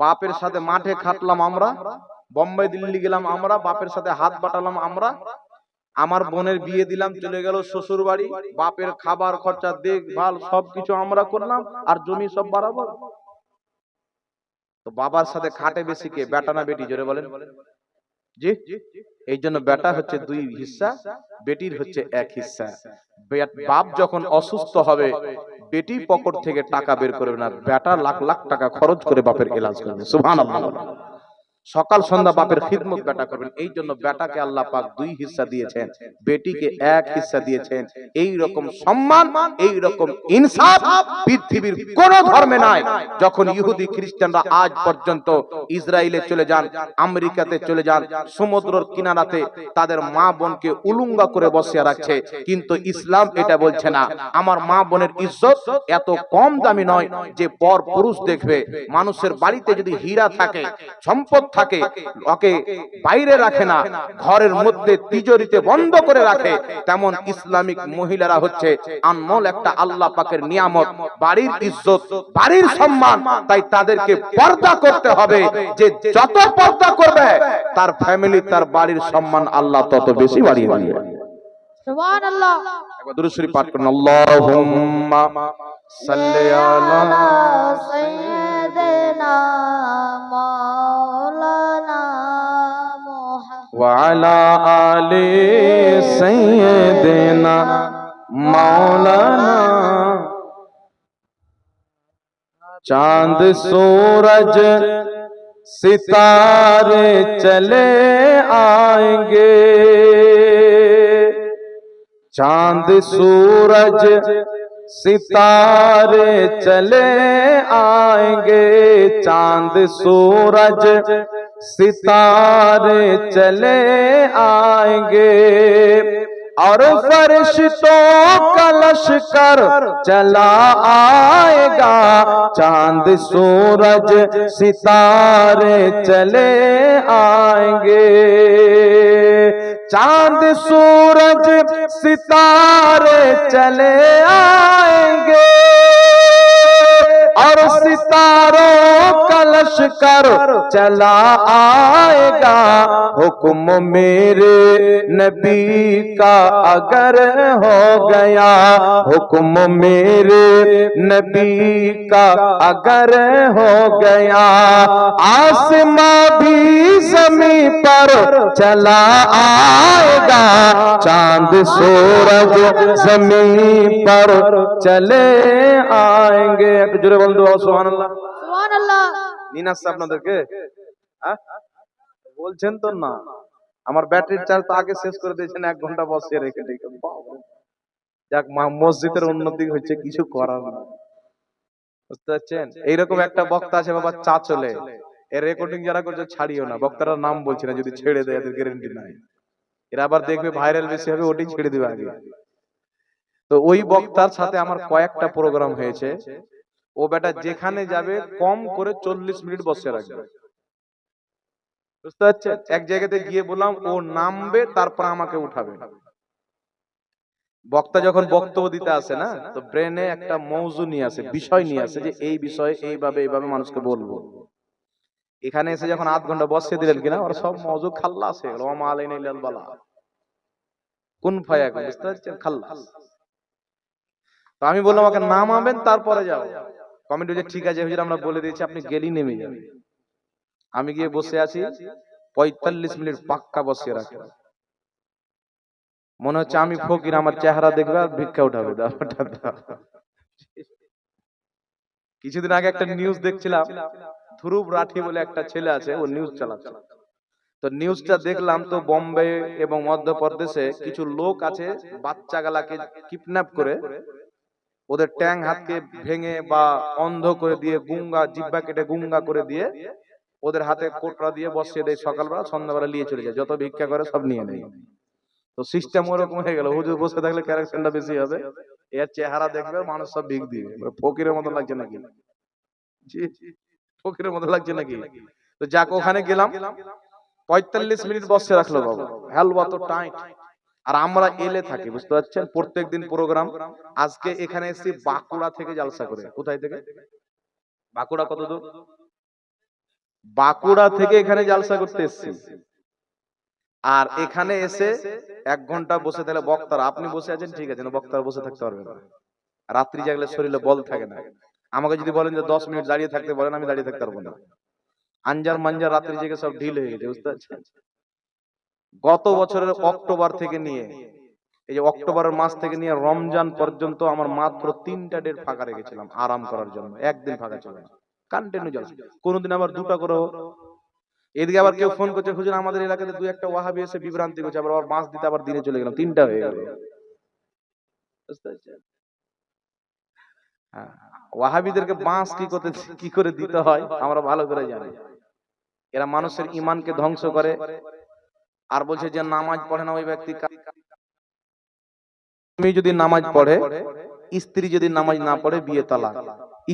বাপের সাথে মাঠে খাটলাম আমরা, বোম্বাই দিল্লি গেলাম আমরা, বাপের সাথে হাত বাটালাম আমরা, আমার বোনের বিয়ে দিলাম, চলে গেল শ্বশুর বাড়ি, বাপের খাবার খরচা দেখভাল সবকিছু আমরা করলাম, আর জমি সব বরাবর। তো বাবার সাথে খাটে বেশি কে, বেটা না বেটি? জোরে বলেন জি। এই জন্য বেটা হচ্ছে 2 হিস্সা, বেটির হচ্ছে 1 হিস্সা। বাপ যখন অসুস্থ হবে, বেটি পকেট থেকে টাকা বের করবে না, বেটা লাখ লাখ টাকা খরচ করে বাপের ইলাজ করবে। সুবহানাল্লাহ। সকাল সন্ধ্যা বাপের খিদমত বেটা করবেন। এই জন্য বেটাকে আল্লাহ পাক 2 হিস্সা দিয়েছেন, বেটিকে 1 হিস্সা দিয়েছেন। এই রকম সম্মান, এই রকম ইনসাফ পৃথিবীর কোন ধর্মে নাই। যখন ইহুদি খ্রিস্টানরা আজ পর্যন্ত ইসরায়েলে চলে যান, আমেরিকাতে চলে যান, সমুদ্রের কিনারাতে তাদের মা বোনকে উলুঙ্গা করে বসিয়ে রাখছে, কিন্তু ইসলাম এটা বলছে না। আমার মা বোনের ইজ্জত এত কম দামি নয় যে পর পুরুষ দেখবে। মানুষের বাড়িতে যদি হীরা থাকে, সম্পদ থাকে, ওকে বাইরে রাখে না, ঘরের মধ্যে তিজোরিতে বন্ধ করে রাখে। তেমন ইসলামিক মহিলারা হচ্ছে আনমোল একটা আল্লাহ পাকের নিয়ামত, বাড়ির ইজ্জত, বাড়ির সম্মান। তাই তাদেরকে পর্দা করতে হবে। যে যত পর্দা করবে, তার ফ্যামিলি, তার বাড়ির সম্মান আল্লাহ তত বেশি বাড়িয়ে দিবে। সুবহানাল্লাহ। একবার দুরূদ শরীফ পাঠ করুন। আল্লাহুম্মা সাল্লি আলা সাইয়্যিদিনা মাওলানা মুহাম্মদ ওয়া আলা আলি সাইয়্যিদিনা মাওলানা। चांद सूरज सितारे चले आएंगे, चांद सूरज सितारे चले आएंगे, चांद सूरज सितारे चले आएंगे, और फरिश्तों का लश्कर चला आएगा, चांद सूरज सितारे चले आएंगे, चांद सूरज सितारे चले आएंगे, और सितारों का लश्कर चला आएगा। हुक्म मेरे नबी का अगर हो गया, हुक्म मेरे नबी का अगर हो गया, आसमां भी ज़मीन पर चला आएगा, चांद सूरज ज़मीन पर चले आएंगे। एक जुरे बोल दो सुभानाल्लाह। सुभानाल्लाह। নিনাস আপনাদেরকে বলছেন তো না, আমার ব্যাটারির চার্জ তো আগে শেষ করে দিয়েছেন, 1 ঘন্টা বসিয়ে রেখে রেখে। যাক, মসজিদের উন্নতি হচ্ছে, কিছু করার না, বুঝতে পারছেন? এইরকম একটা বক্তা আছে বাবা, চা চলে, এর রেকর্ডিং যারা করছে ছাড়িও না, বক্তার নাম বলছি না, যদি ছেড়ে দেয় এদের গ্যারান্টি নাই। এরা আবার দেখবে ভাইরাল বেশি হবে, ওটাই ছেড়ে দিবে আগে। তো ওই বক্তার সাথে আমার কয়েকটা প্রোগ্রাম হয়েছে। ও বেটা যেখানে যাবে কম করে 40 মিনিট বসে রাখবে, বুঝতে পারছেন? এক জায়গাতে গিয়ে বললাম ও নামবে, তারপর আমাকে উঠাবে। বক্তা যখন বক্তব্য দিতে আসে না, তো ব্রেনে একটা মৌজু নিয়ে আসে, বিষয় নিয়ে আসে, যে এই বিষয়ে এইভাবে এইভাবে মানুষকে বলবো। এখানে এসে যখন 8 ঘন্টা বসে দিলেন কিনা, ওরা সব মৌজু খাল্লাস হয়ে গেল। ওমা আলাইনা ইল্লাল বালা, কোন ফায়াকুন, বুঝতে পারছেন? খাল্লাস। তো আমি বললাম ওকে নামাবেন, তারপরে যাও। কমেন্ট হয়েছে, ঠিক আছে হুজুর, আমরা বলে দিয়েছি, আপনি গেলেই নেমে যাবেন। আমি গিয়ে বসে আছি, 45 মিনিট পাক্কা বসিয়ে রাখে। মনে হচ্ছে আমি ফকির, আমার চেহারা দেখবে আর ভিক্ষা উঠাবে। কিছুদিন আগে একটা নিউজ দেখছিলাম, ধ্রুব রাঠি বলে একটা ছেলে আছে, ও নিউজ চালাচ্ছে। তো নিউজটা দেখলাম, তো বোম্বে এবং মধ্যপ্রদেশে কিছু লোক আছে, বাচ্চা গালাকে কিডন্যাপ করে ওদের ট্যাং হাতকে ভেঙে বা অন্ধ করে দিয়ে গুঙ্গা জিব্বা কেটে গুঙ্গা করে দিয়ে ওদের হাতে কোটরা দিয়ে বসিয়ে দেয়, সকালবেলা সন্ধ্যাবেলা নিয়ে চলে যায়, যত ভিক্ষা করে সব নিয়ে নেয়। তো সিস্টেম ওরকম হয়ে গেল, হুজুর বসে থাকলে কারেকশনটা বেশি হবে, এর চেহারা দেখবে মানুষ সব ভিক দিবে। ফকিরের মতো লাগছে নাকি? জি, ফকিরের মতো লাগছে নাকি? তো যাক, ওখানে গেলাম, 45 মিনিট বসে রাখলো বাবু, হালুয়া তো টাইট। আর আমরা এলে থাকি, বুঝতে পারছেন, প্রত্যেকদিন প্রোগ্রাম। আজকে এখানে এসেছি বাঁকুড়া থেকে জালসা করে। কোথায় থেকে? বাঁকুড়া কত দূর? বাঁকুড়া থেকে এখানে জালসা করতে এসেছি। আর এখানে এসে 1 ঘন্টা বসে থাকলে বক্তারা, আপনি বসে আছেন ঠিক আছে, বক্তারা বসে থাকতে পারবে না। রাত্রি জাগলে শরীরে বল থাকে না। আমাকে যদি বলেন যে 10 মিনিট দাঁড়িয়ে থাকতে বলেন, আমি দাঁড়িয়ে থাকতে পারবো না। আঞ্জার মাঞ্জার রাত্রি জেগে সব ঢিল হয়ে গেছে, বুঝতে পারছেন। গত বছরের অক্টোবর থেকে নিয়ে এই যে অক্টোবরের মাস থেকে নিয়ে রমজান পর্যন্ত আমার মাত্র 3টা ডেট ফাঁকা রেখেছিলাম আরাম করার জন্য, একদিন ফাঁকা ছিল না, কন্টিনিউ জলসা। কোনোদিন আবার 2টা করে। এদিকে আবার কেউ ফোন করছে, হুজুর আমাদের এলাকাতে 2-1টা ওয়াহাবি এসে বিভ্রান্তি করছে, আবার মাস দিতে আবার দিনে চলে গেলাম, 3টা হয়ে গেল। বুঝতে পারছেন? হ্যাঁ, ওয়াহাবিদেরকে বাঁশ কি করে দিতে হয় আমরা ভালো করে জানি। এরা মানুষের ঈমানকে ধ্বংস করে। আর বলছে যে নামাজ পড়ে না ওই ব্যক্তি, তুমি যদি নামাজ পড়ে, স্ত্রী যদি নামাজ না পড়ে বিয়ে তালাক,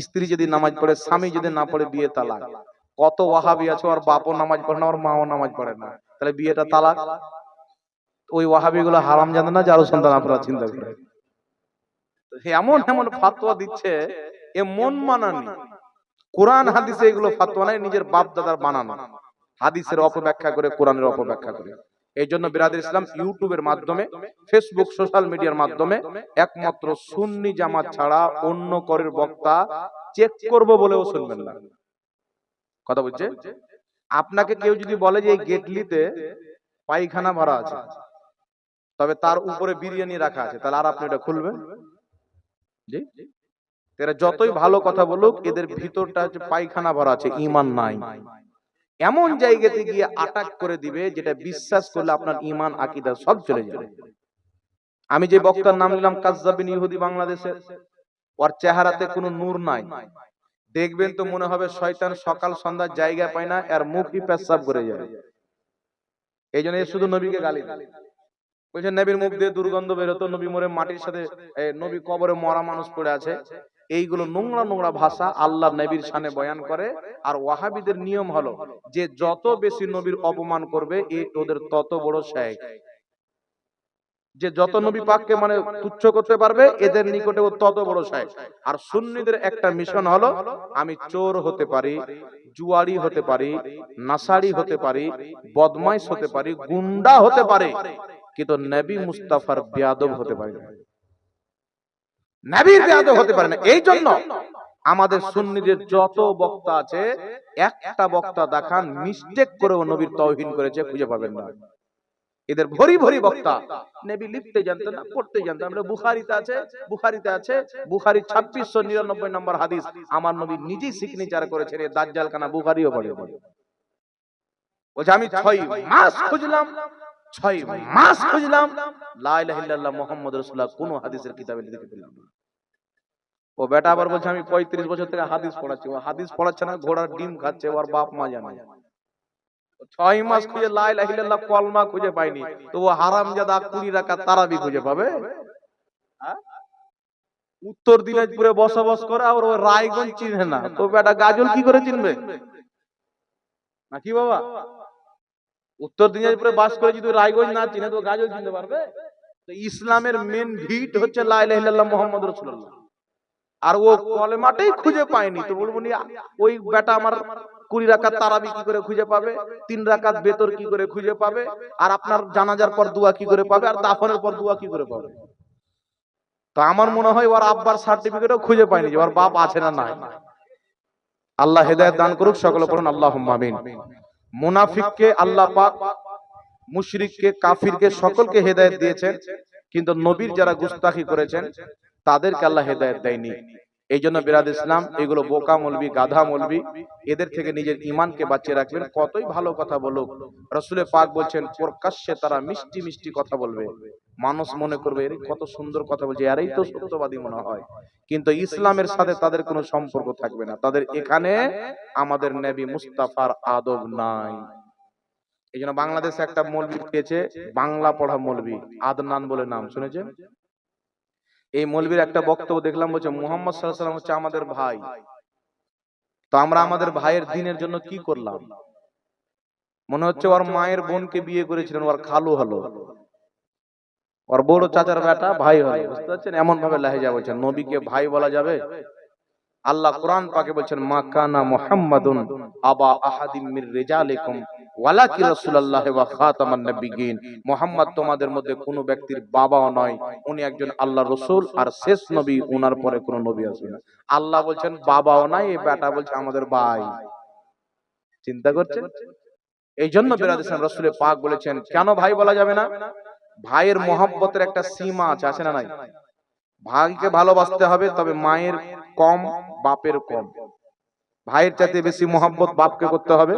স্ত্রী যদি নামাজ পড়ে, স্বামী যদি না পড়ে বিয়ে তালাক। কত ওয়াহাবি আছে ওর বাপও নামাজ পড়ে না, ওর মাও নামাজ পড়ে না, তাহলে বিয়েটা তালাক। ওই ওয়াহাবি গুলো হারাম জানে না, যারও সন্তান আপনারা চিন্তা করে এমন এমন ফাতোয়া দিচ্ছে, এ মন মানানি। কোরআন হাদিসে এগুলো ফাতোয়া নাই, নিজের বাপ দাদার বানানো হাদিসের অপব্যাখ্যা করে, কোরআনের অপব্যাখ্যা করে। এই জন্য বিরাদর ইসলাম ইউটিউবের মাধ্যমে, ফেসবুক, সোশ্যাল মিডিয়ার মাধ্যমে একমাত্র সুন্নি জামাত ছাড়া অন্য করের বক্তা চেক করব বলেও শুনবেন না। কথা বুঝছে? আপনাকে কেউ যদি বলে যে এই গেটলিতে পায়খানা ভরা আছে, তবে তার উপরে বিরিয়ানি রাখা আছে, তাহলে আর আপনি এটা খুলবেন? জি, এরা যতই ভালো কথা বলুক, এদের ভিতরটা হচ্ছে পায়খানা ভরা আছে, ঈমান নাই। এমন জায়গাতে গিয়ে আটাক করে দিবে যেটা বিশ্বাস করলে আপনার ঈমান আকীদা সব চলে যাবে। আমি যে বক্তার নাম নিলাম, কাজ্জাবিন ইহুদি বাংলাদেশের, ওর চেহারাতে কোনো নূর নাই। দেখবেন তো মনে হবে শয়তান সকাল সন্ধ্যা জায়গা পায় না, এর মুখই পেশাব করে যায়। এই জন্য শুধু নবীকে গালি দেয়। বলছে নবীর মুখ দিয়ে দুর্গন্ধ বেরোতো, নবী মরে মাটির সাথে, নবী কবরে মরা মানুষ পড়ে আছে। এইগুলো নোংরা নোংরা ভাষা আল্লাহ নবীর শানে বয়ান করে। আর ওয়াহাবিদের নিয়ম হলো যে যত বেশি নবীর অপমান করবে, ওদের তত বড় শায়েখ। যে যত নবী পাককে মানে তুচ্ছ করতে পারবে, এদের নিকটে ও তত বড় শায়েখ। আর সুন্নিদের একটা মিশন হলো, আমি চোর হতে পারি, জুয়ারি হতে পারি, নাসাড়ি হতে পারি, বদমাইশ হতে পারি, গুন্ডা হতে পারে, কিন্তু নবী মুস্তাফার বেয়াদব হতে পারে না, নবীর বেয়াদব হতে পারে না। এই জন্য আমাদের সুন্নিদের যত বক্তা আছে, একটা বক্তা দেখান মিস্টেক করেও নবীর তাওহীন করেছে, খুঁজে পাবেন না। এদের ভরি ভরি বক্তা নবী লিখতে জানতো না, পড়তে জানতো। আমরা বুখারীতে আছে বুখারী 2699 নম্বর হাদিস, আমার নবী নিজেই সিগনেচার করেছেন, এই দাজ্জাল কানা বুখারীও পড়ে। বলছে আমি 6 মাস খুঁজলাম, 6 মাস খুঁজলাম, লা ইলাহা ইল্লাল্লাহ মুহাম্মদুর রাসূলুল্লাহ কোন হাদিসের কিতাবে লিখে পেলাম না। ও বেটা আবার বলছে আমি 35 বছর থেকে হাদিস পড়াচ্ছি। ও হাদিস পড়াচ্ছে না, ঘোড়ার ডিম খাচ্ছে, ওর বাপ মা জানে। 6 মাস খুঁজে লা ইলাহা ইল্লাল্লাহ কলমা খুঁজে পাইনি, তো ও হারামজাদা 20 রাকাত তারাবি খুঁজে পাবে? উত্তর দিনাজপুরে বসবাস করে, আর ও রায়গঞ্জ চিনে না, তো বেটা গাজল কি করে চিনবে নাকি বাবা? উত্তর দিনাজপুরে বাস করে যদি রায়গঞ্জ না চিনে, তো গাজল চিনতে পারবে? তো ইসলামের মেন ভিট হচ্ছে লা ইলাহা ইল্লাল্লাহ মুহাম্মাদুর রাসূলুল্লাহ। আর ও কলেমাটাই খুঁজে পায়নি, তো বলবো নি ওই বেটা আমার 20 রাকাত তারাবি কি করে খুঁজে পাবে, 3 রাকাত বেতর কি করে খুঁজে পাবে, আর আপনার জানাজার পর দোয়া কি করে পাবে, আর দাফনের পর দোয়া কি করে পাবে? তো আমার মনে হয় ওর আব্বার সার্টিফিকেটও খুঁজে পায়নি যে ওর বাপ আছে না নাই। আল্লাহ হেদায়েত দান করুক, সকলে পড়ুন আল্লাহুম্মা আমিন। মুনাফিককে আল্লাহ পাক, মুশরিককে, কাফিরকে, সকলকে হেদায়েত দিয়েছেন, কিন্তু নবীর যারা গুস্তাখি করেছেন তাদেরকে আল্লাহ হেদায়েত দেয়নি। এই জন্য বিরাদ ইসলাম, এগুলো বোকা মৌলবি, গাধা মৌলবি, এদের থেকে নিজের ইমানকে বাঁচিয়ে রাখবেন। কতই ভালো কথা বলুক, রাসূলে পাক বলছেন প্রকাশ্যে তারা মিষ্টি মিষ্টি কথা বলবে, মানুষ মনে করবে এর কত সুন্দর কথা বলছে, এরাই তো সত্যবাদী মনে হয়, কিন্তু ইসলামের সাথে তাদের কোনো সম্পর্ক থাকবে না। তাদের এখানে আমাদের নবী মুস্তাফার আদব নাই। এই জন্য বাংলাদেশে একটা মৌলবি পেয়েছে, বাংলা পড়া মৌলবি, আদনান বলে নাম, শুনেছেন? এই মৌলবীর একটা বক্তব্য দেখলাম, বলছে মুহাম্মদ সাল্লাল্লাহু আলাইহি ওয়াসাল্লাম হচ্ছে আমাদের ভাই, তো আমরা আমাদের ভাইয়ের দ্বীনের জন্য কি করলাম? মনে হচ্ছে ওর মায়ের বোনকে বিয়ে করেছিলেন, ওর খালু হলো, ওর বড় চাচার বেটা ভাই হলো, বুঝতে পারছেন? এমন ভাবে লাহেজা বলছেন, নবীকে ভাই বলা যাবে? আল্লাহ কোরআন পাকে বলছেন মা কানা মুহাম্মাদুন আবা আহাদিম মির রিজালিকুম ওয়ালাকি রাসূলুল্লাহ ওয়া খাতামান নাবিয়্যিন। মুহাম্মদ তোমাদের মধ্যে কোনো ব্যক্তির বাবাও নয়, উনি একজন আল্লাহর রাসূল আর শেষ নবী, উনার পরে কোনো নবী আসবে না। আল্লাহ বলছেন বাবাও নাই, এই বেটা বলছে আমাদের ভাই। চিন্তা করছেন? এই জন্য বিরাদ ইসলাম রাসূলে পাক বলেছেন কেন ভাই বলা যাবে না? ভাইয়ের মহব্বতের একটা সীমা আছে, আছে না নাই? ভাইকে ভালোবাসতে হবে, তবে মায়ের কম, বাপের কম। ভাইয়ের চাইতে বেশি মহব্বত বাপকে করতে হবে,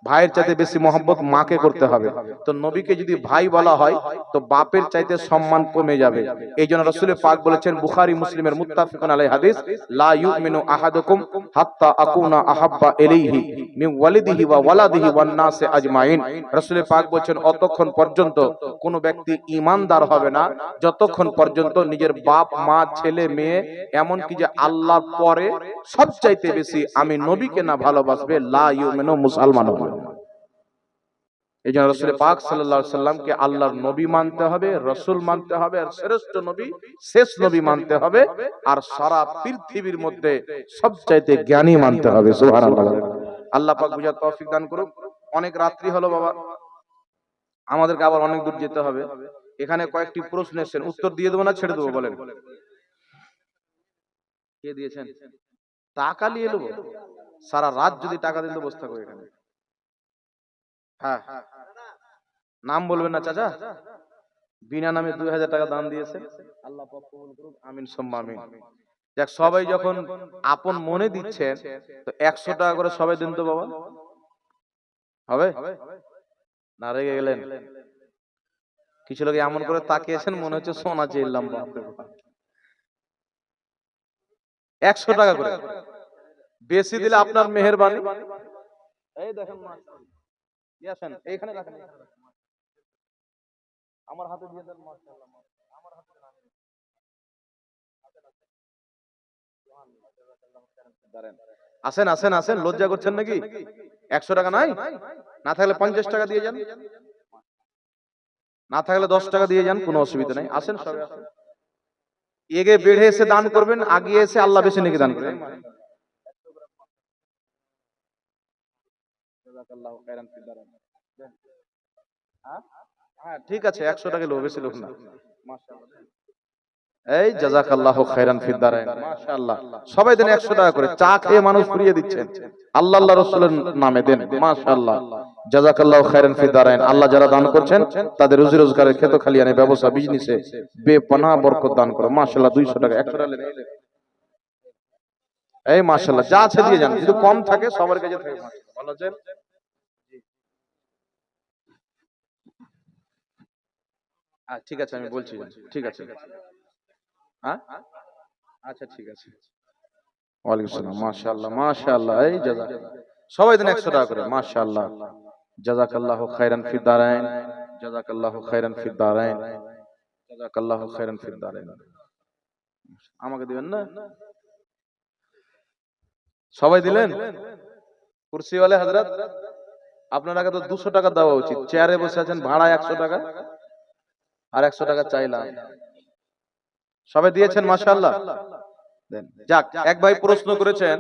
ভাইয়ের চাইতে বেশি মহব্বত মাকে করতে হবে। তো নবীকে যদি ভাই বলা হয় তো বাপের চাইতে সম্মান কমে যাবে। এই জন্য রাসূল পাক বলেছেন, বুখারী মুসলিমের মুত্তাফিকুন আলাইহি হাদিস, লা ইউমিনু আহাদুকুম হাত্তা আকুনা আহাব্বা ইলাইহি মিন ওয়ালিদিহি ওয়া ওয়ালাদিহি ওয়ান নাসি আজমাইন। রাসূল পাক বলেছেন অতক্ষণ পর্যন্ত কোন ব্যক্তি ঈমানদার হবে না যতক্ষণ পর্যন্ত নিজের বাপ মা ছেলে মেয়ে এমনকি যে আল্লাহর পরে সবচাইতে বেশি আমি নবীকে না ভালোবাসবে, লা ইউমিনু মুসলমান হবে। এই জন্য রাসূল পাক সাল্লাল্লাহু আলাইহি সাল্লামকে আল্লাহর নবী মানতে হবে, রাসূল মানতে হবে, আর শ্রেষ্ঠ নবী শেষ নবী মানতে হবে, আর সারা পৃথিবীর মধ্যে সবচাইতে জ্ঞানী মানতে হবে। সুবহানাল্লাহ। আল্লাহ পাক বুঝার তৌফিক দান করুন। অনেক রাত্রি হলো বাবা, আমাদেরকে আবার অনেক দূর যেতে হবে। এখানে কয়েকটি প্রশ্ন এসেছেন, উত্তর দিয়ে দেবো না ছেড়ে দেবো বলেন? কে দিয়েছেন? টাকা নিয়ে নেবো? সারা রাত যদি টাকা দিতে বসে থাকো এখানে। হ্যাঁ, নাম বলবেন না চাচা? বিনা নামে 2000 টাকা দান দিয়েছে, আল্লাহ পাক কবুল করুন, আমিন সুম্মা আমিন। দেখ সবাই যখন আপন মনে দিচ্ছেন তো 100 টাকা করে সবাই দিন তো বাবা, হবে না? রেগে গেলেন? কিছু লোক এমন করে তাকিয়েছেন মনে হচ্ছে সোনা চেয়েলাম। 100 টাকা করে বেশি দিলে আপনার মেহেরবানি। এই দেখেন আসেন এইখানে রাখেন, আমার হাতে দিয়ে দেন। মাশাআল্লাহ, আমার হাতে আসেন আসেন আসেন, লজ্জা করছেন নাকি? 100 টাকা নাই? না থাকলে 50 টাকা দিয়ে যান, না থাকলে 10 টাকা দিয়ে যান, কোনো অসুবিধা নাই। আসেন সবাই আসেন, এগে বেড়ে এসে দান করবেন, আগে এসে আল্লাহ বেশি নাকি দান করবেন। হ্যাঁ ঠিক আছে, 100 টাকা লোক, বেশি লোক না। এই জাযাকাল্লাহু খাইরান ফিদ দারাইন। মাশাআল্লাহ, সবাই দেন 100 টাকা করে, চা খেয়ে মানুষ ফুরিয়ে দিচ্ছেন, আল্লাহ আল্লাহ রাসূলের নামে দেন। মাশাআল্লাহ, জাযাকাল্লাহু খাইরান ফিদ দারাইন। আল্লাহ যারা দান করছেন তাদের রুজি রোজগারের ক্ষেত্র খালিয়ানে ব্যবসা বিজনেসে বেপনাহ বরকত দান করো। মাশাআল্লাহ, 200 টাকা 100 টাকা নেন। এই মাশাআল্লাহ, যা আছে দিয়ে যান, যদি কম থাকে সবার কাছে থাকে। মাশাআল্লাহ, ভালো আছেন? ঠিক আছে, আমি বলছি। ঠিক আছে, হ্যাঁ আচ্ছা ঠিক আছে। ওয়ালাইকুম আসসালাম। মাশাআল্লাহ মাশাআল্লাহ, এই জাযাকাল্লাহ, সবাই দেন 100 টাকা করে। মাশাআল্লাহ, জাযাকাল্লাহু খাইরান ফিদ দারাইন, জাযাকাল্লাহু খাইরান ফিদ দারাইন, জাযাকাল্লাহু খাইরান ফিদ দারাইন। আমাকে দিবেন না? সবাই দিলেন? কুরসিওয়ালা হযরত, আপনার আগে তো 200 টাকা দেওয়া উচিত, চেয়ারে বসে আছেন, ভাড়া 100 টাকা আর 100 টাকা চাইলাম। সবাই দিয়েছেন? মাশাআল্লাহ। যাক, এক ভাই প্রশ্ন করেছেন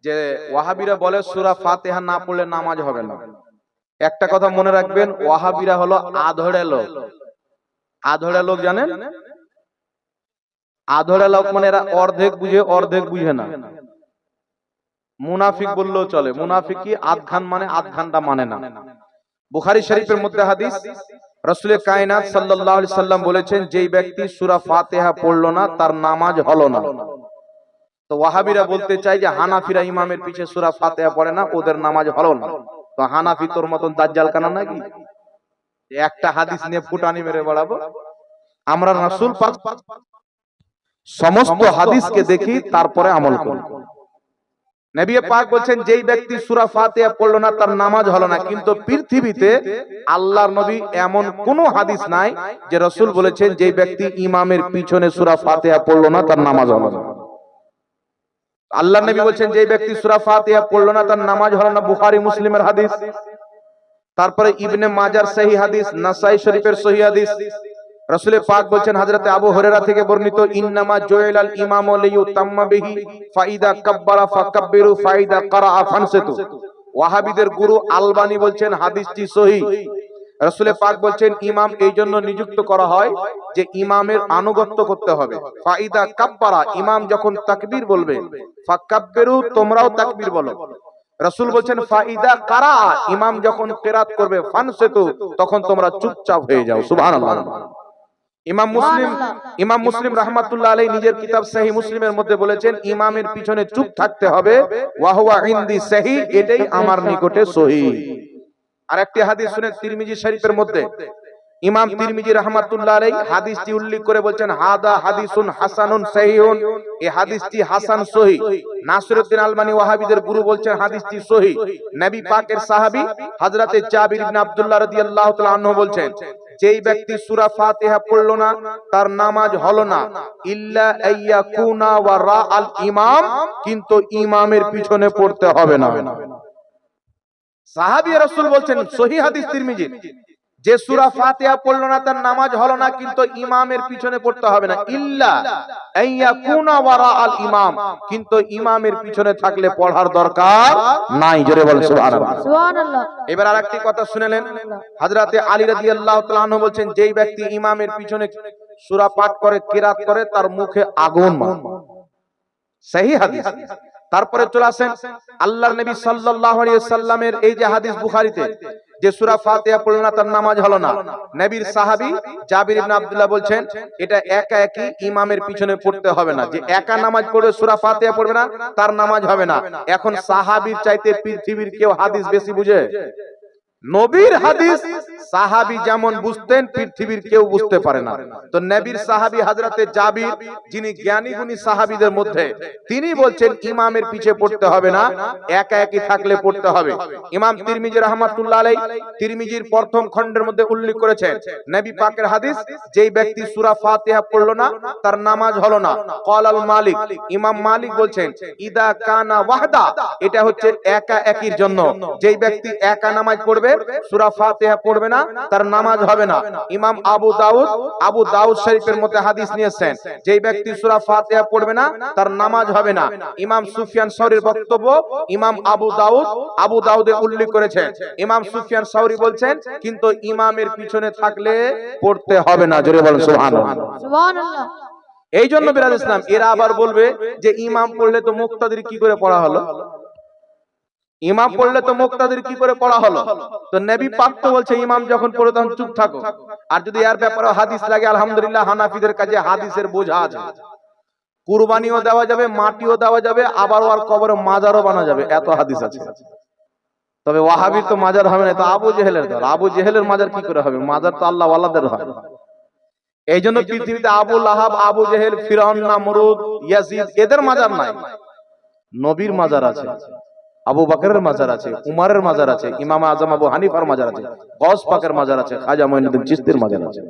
যে ওয়াহাবিরা বলে সূরা ফাতিহা না পড়লে নামাজ হবে না। একটা কথা মনে রাখবেন, ওয়াহাবিরা হলো আধড়ে লোক। আধড়ে লোক জানেন? আধড়ে লোক মানে এরা অর্ধেক বুঝে অর্ধেক বুঝে না। মুনাফিক বললেও চলে। মুনাফিক কি? আধখান মানে আধখানটা মানে না। বুখারী শরীফের মধ্যে হাদিস, রাসূল কায়নাত সাল্লাল্লাহু আলাইহি সাল্লাম বলেছেন, যেই ব্যক্তি সূরা ফাতিহা পড়লো না তার নামাজ হলো না। তো ওয়াহাবিরা বলতে চায় যে হানাফিরা ইমামের পিছে সূরা ফাতিহা পড়ে না, ওদের নামাজ হলো না। তো হানাফি তোর মতন দাজ্জাল কানা নাকি একটা হাদিস নিয়ে ফুটানি মেরে বেড়াবো? আমরা রাসূল পাক সমস্ত হাদিসকে দেখি, তারপরে আমল করি। নবী পাক বলছেন যেই ব্যক্তি সূরা ফাতিহা পড়লো না তার নামাজ হলো না। কিন্তু পৃথিবীতে আল্লাহর নবী এমন কোন হাদিস নাই যে রাসূল বলেছেন যেই ব্যক্তি ইমামের পিছনে সূরা ফাতিহা পড়লো না তার নামাজ হলো না। আল্লাহর নবী বলছেন যেই ব্যক্তি সূরা ফাতিহা পড়লো না তার নামাজ হলো না, বুখারী মুসলিমের হাদিস। তারপরে ইবনে মাজার সহিহ হাদিস, নাসাই শরীফের সহিহ হাদিস। রাসূল পাক বলছেন হযরতে আবু হুরায়রা থেকে বর্ণিত, ইন্নামা জুইলাল ইমামু লিইউতাম্মা বিহি ফাইদা কাব্বারা ফাকাব্বিরু ফাইদা ক্বারা ফানসিতু। ওয়াহাবীদের গুরু আলবানী বলছেন হাদিসটি সহিহ। রাসূল পাক বলছেন ইমাম এই জন্য নিযুক্ত করা হয় যে ইমামের আনুগত্য করতে হবে। ফাইদা কাব্বারা, ইমাম যখন তাকবীর বলবে, ফাকাব্বিরু, তোমরাও তাকবীর বলো। রাসূল বলছেন ফাইদা ক্বারা, ইমাম যখন কিরাত করবে, ফানসিতু, তখন তোমরা চুপচাপ হয়ে যাও। সুবহানাল্লাহ। ইমাম মুসলিম রাহমাতুল্লাহ আলাইহি নিজের কিতাব সহিহ মুসলিমের মধ্যে বলেছেন ইমামের পিছনে চুপ থাকতে হবে, ওয়া হুয়া ইনদি সহিহ, এটাই আমার নিকটে সহিহ। আরেকটি হাদিস শুনেন তিরমিজি শরীফের মধ্যে, ইমাম তিরমিজি রাহমাতুল্লাহ আলাইহি হাদিসটি উল্লেখ করে বলছেন হাদা হাদিসুন হাসানুন সহিহুন, এই হাদিসটি হাসান সহিহ। নাসিরউদ্দিন আলবানী ওয়াহাবীদের গুরু বলছেন হাদিসটি সহিহ। নবী পাকের সাহাবী হযরতে জাবির ইবনে আব্দুল্লাহ রাদিয়াল্লাহু তাআলা আনহু বলছেন যেই ব্যক্তি সূরা ফাতিহা পড়লো না তার নামাজ হলো না, ইল্লা আইয়াকুনা ওয়ারা আল ইমাম, কিন্তু ইমামের পিছনে পড়তে হবে না। সাহাবী রাসূল বলছেন সহিহ হাদিস তিরমিজি, যে সূরা ফাতিহা পড়লো না তার নামাজ হলো না, কিন্তু ইমামের পিছনে পড়তে হবে না। ইল্লা আইয়াকুনা ওয়ারা আল ইমাম, কিন্তু ইমামের পিছনে থাকলে পড়ার দরকার নাই। জোরে বলেন সুবহানাল্লাহ। সুবহানাল্লাহ। এবার আরেকটি কথা শুনেলেন, হযরতে আলী রাদিয়াল্লাহু তাআলা আনহু বলছেন যেই ব্যক্তি ইমামের পিছনে সূরা পাঠ করে, কিরাত করে, তার মুখে আগুন মারে। সহিহ হাদিস। তারপরে চলে আসেন আল্লাহর নবী সাল্লাল্লাহু আলাইহি ওয়াসাল্লামের এই যে হাদিস বুখারীতে, যে সূরা ফাতিহা পড়ল না তার নামাজ হলো না, নবীর সাহাবী জাবির ইবনে আব্দুল্লাহ বলছেন এটা একা একই ইমামের পিছনে পড়তে হবে না। যে একা নামাজ পড়বে, সূরা ফাতিহা পড়বে না, তার নামাজ হবে না। এখন সাহাবীর চাইতে পৃথিবীর কেউ হাদিস বেশি বুঝে? নবীর হাদিস সাহাবী যেমন বুঝতেন পৃথিবীর কেউ বুঝতে পারে না। তো নবীর সাহাবী হযরতে জাবির, যিনি জ্ঞানী গুণী সাহাবীদের মধ্যে, তিনি বলছেন ইমামের পিছে পড়তে হবে না, একা একই থাকলে পড়তে হবে। ইমাম তিরমিজি রাহমাতুল্লাহ আলাইহি তিরমিজির প্রথম খণ্ডের মধ্যে উল্লেখ করেছেন নবী পাকের হাদিস, যেই ব্যক্তি সূরা ফাতিহা পড়লো না তার নামাজ হলো না। ক্বালাল মালিক, ইমাম মালিক বলছেন ইদা কানা ওয়াহদা, এটা হচ্ছে একা একীর জন্য। যেই ব্যক্তি একা নামাজ পড়বে, সূরা ফাতিহা পড়বে না, তার নামাজ হবে না। ইমাম আবু দাউদ শরীফের মধ্যে হাদিস নিয়েছেন যেই ব্যক্তি সূরা ফাতিহা পড়বে না তার নামাজ হবে না। ইমাম সুফিয়ান সাউরীর বক্তব্য ইমাম আবু দাউদে উল্লেখ করেছেন। ইমাম সুফিয়ান সাউরী বলছেন কিন্তু ইমামের পিছনে থাকলে পড়তে হবে না। জোরে বলেন সুবহানাল্লাহ। সুবহানাল্লাহ। এই জন্য বিরাদ ইসলাম এরা আবার বলবে যে ইমাম পড়লে তো মুক্তাদির কি করে পড়া হলো? ইমাম পড়লে তো মুক্তাদির কি করে পড়া হলো? তো নবী পাক তো বলছে ইমাম যখন পড়ে তখন চুপ থাকো। আর যদি এর ব্যাপারে হাদিস লাগে, আলহামদুলিল্লাহ হানাফিদের কাছে হাদিসের বোঝা আছে। কুরবানিও দেওয়া যাবে, মাটিও দেওয়া যাবে, আবার ওর কবরে মাজারও বানা যাবে, এত হাদিস আছে। তবে ওয়াহাবির তো মাজার হবে না, তো আবু জেহেলের দল। আবু জেহেলের মাজার কি করে হবে? মাজার তো আল্লাহ ওয়ালাদের হয়। এই জন্য পৃথিবীতে আবু লাহাব, আবু জেহেল, ফিরআউন, নমরুদ, ইয়াজিদ, এদের মাজার নাই। নবীর মাজার আছে, আবু বকরের মাজার আছে, উমরের মাজার আছে, ইমাম আজম আবু হানিফার মাজার আছে, গওস পাকের মাজার আছে, খাজা মঈনুদ্দিন চিশতির মাজার আছে।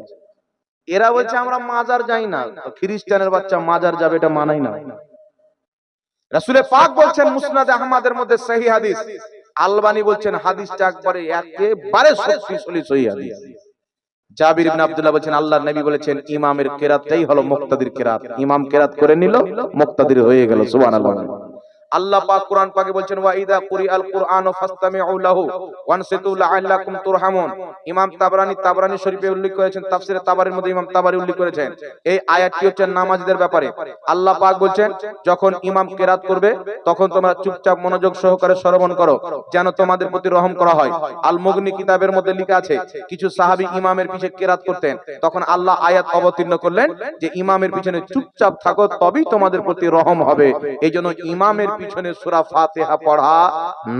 এরা বলছে আমরা মাজার যাই না, তো খ্রিস্টানের বাচ্চা মাজার যাবে, এটা মানাই না। রাসূল পাক বলছেন মুসনাদ আহমদের মধ্যে সহিহ হাদিস, আলবানী বলছেন হাদিসটা একেবারে শক্তিশালী সহিহ হাদিস। জাবির ইবনে আব্দুল্লাহ বলেন আল্লাহর নবী বলেছেন ইমামের কিরাতটাই হলো মুক্তাদির কিরাত। ইমাম কিরাত করে নিল, মুক্তাদির হয়ে গেল। সুবহানাল্লাহ। আল্লাহ পাক কোরআন পাকে বলছেন ওয়া ইযা কুরিআল কুরআনু ফাসতামিউ লাহু ওয়ানসিতু লাআল্লাকুম তুরহামুন। ইমাম তাবরানী শরীফে উল্লেখ করেছেন, তাফসীরে তাবারির মধ্যে ইমাম তাবারি উল্লেখ করেছেন এই আয়াতটি হচ্ছে নামাজীদের ব্যাপারে। আল্লাহ পাক বলছেন যখন ইমাম কিরাত করবে তখন তোমরা চুপচাপ মনোযোগ সহকারে শ্রবণ করো যেন তোমাদের প্রতি রহম করা হয়। আল মুগনি কিতাবের মধ্যে লেখা আছে কিছু সাহাবী ইমামের পিছে কিরাত করতেন, তখন আল্লাহ আয়াত অবতীর্ণ করলেন যে ইমামের পিছনে চুপচাপ থাকো তবেই তোমাদের প্রতি রহম হবে। এইজন্য ইমামের পিছনে সূরা ফাতিহা পড়া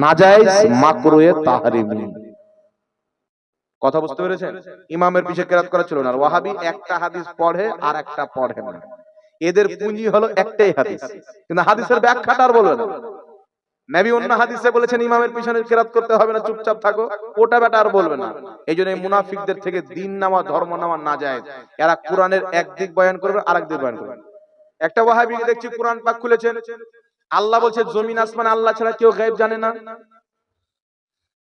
নাজায়েজ, মাকরুহে তাহরিমি। কথা বুঝতে পেরেছেন? ইমামের পিছে কিরাত করা ছিল না। আর ওয়াহাবি একটা হাদিস পড়ে আর একটা পড়ে না, এদের পুঁজি হলো একটাই হাদিস, কিন্তু হাদিসের ব্যাখ্যাটা আর বলবে না। নবী অন্য হাদিসে বলেছেন ইমামের পিছনে কিরাত করতে হবে না, চুপচাপ থাকো, ওটা বেটা আর বলবে না। এইজন্য এই মুনাফিকদের থেকে দিন নেওয়া, ধর্ম নেওয়া নাজায়েজ। এরা কোরআনের একদিক বয়ান করবে আরেক দিক বয়ান করবে। একটা ওয়াহাবিকে দেখছি কোরআন পাক খুলেছেন, আল্লাহ বলছে জমিন আসমান আল্লাহ ছাড়া কেউ গায়েব জানে না।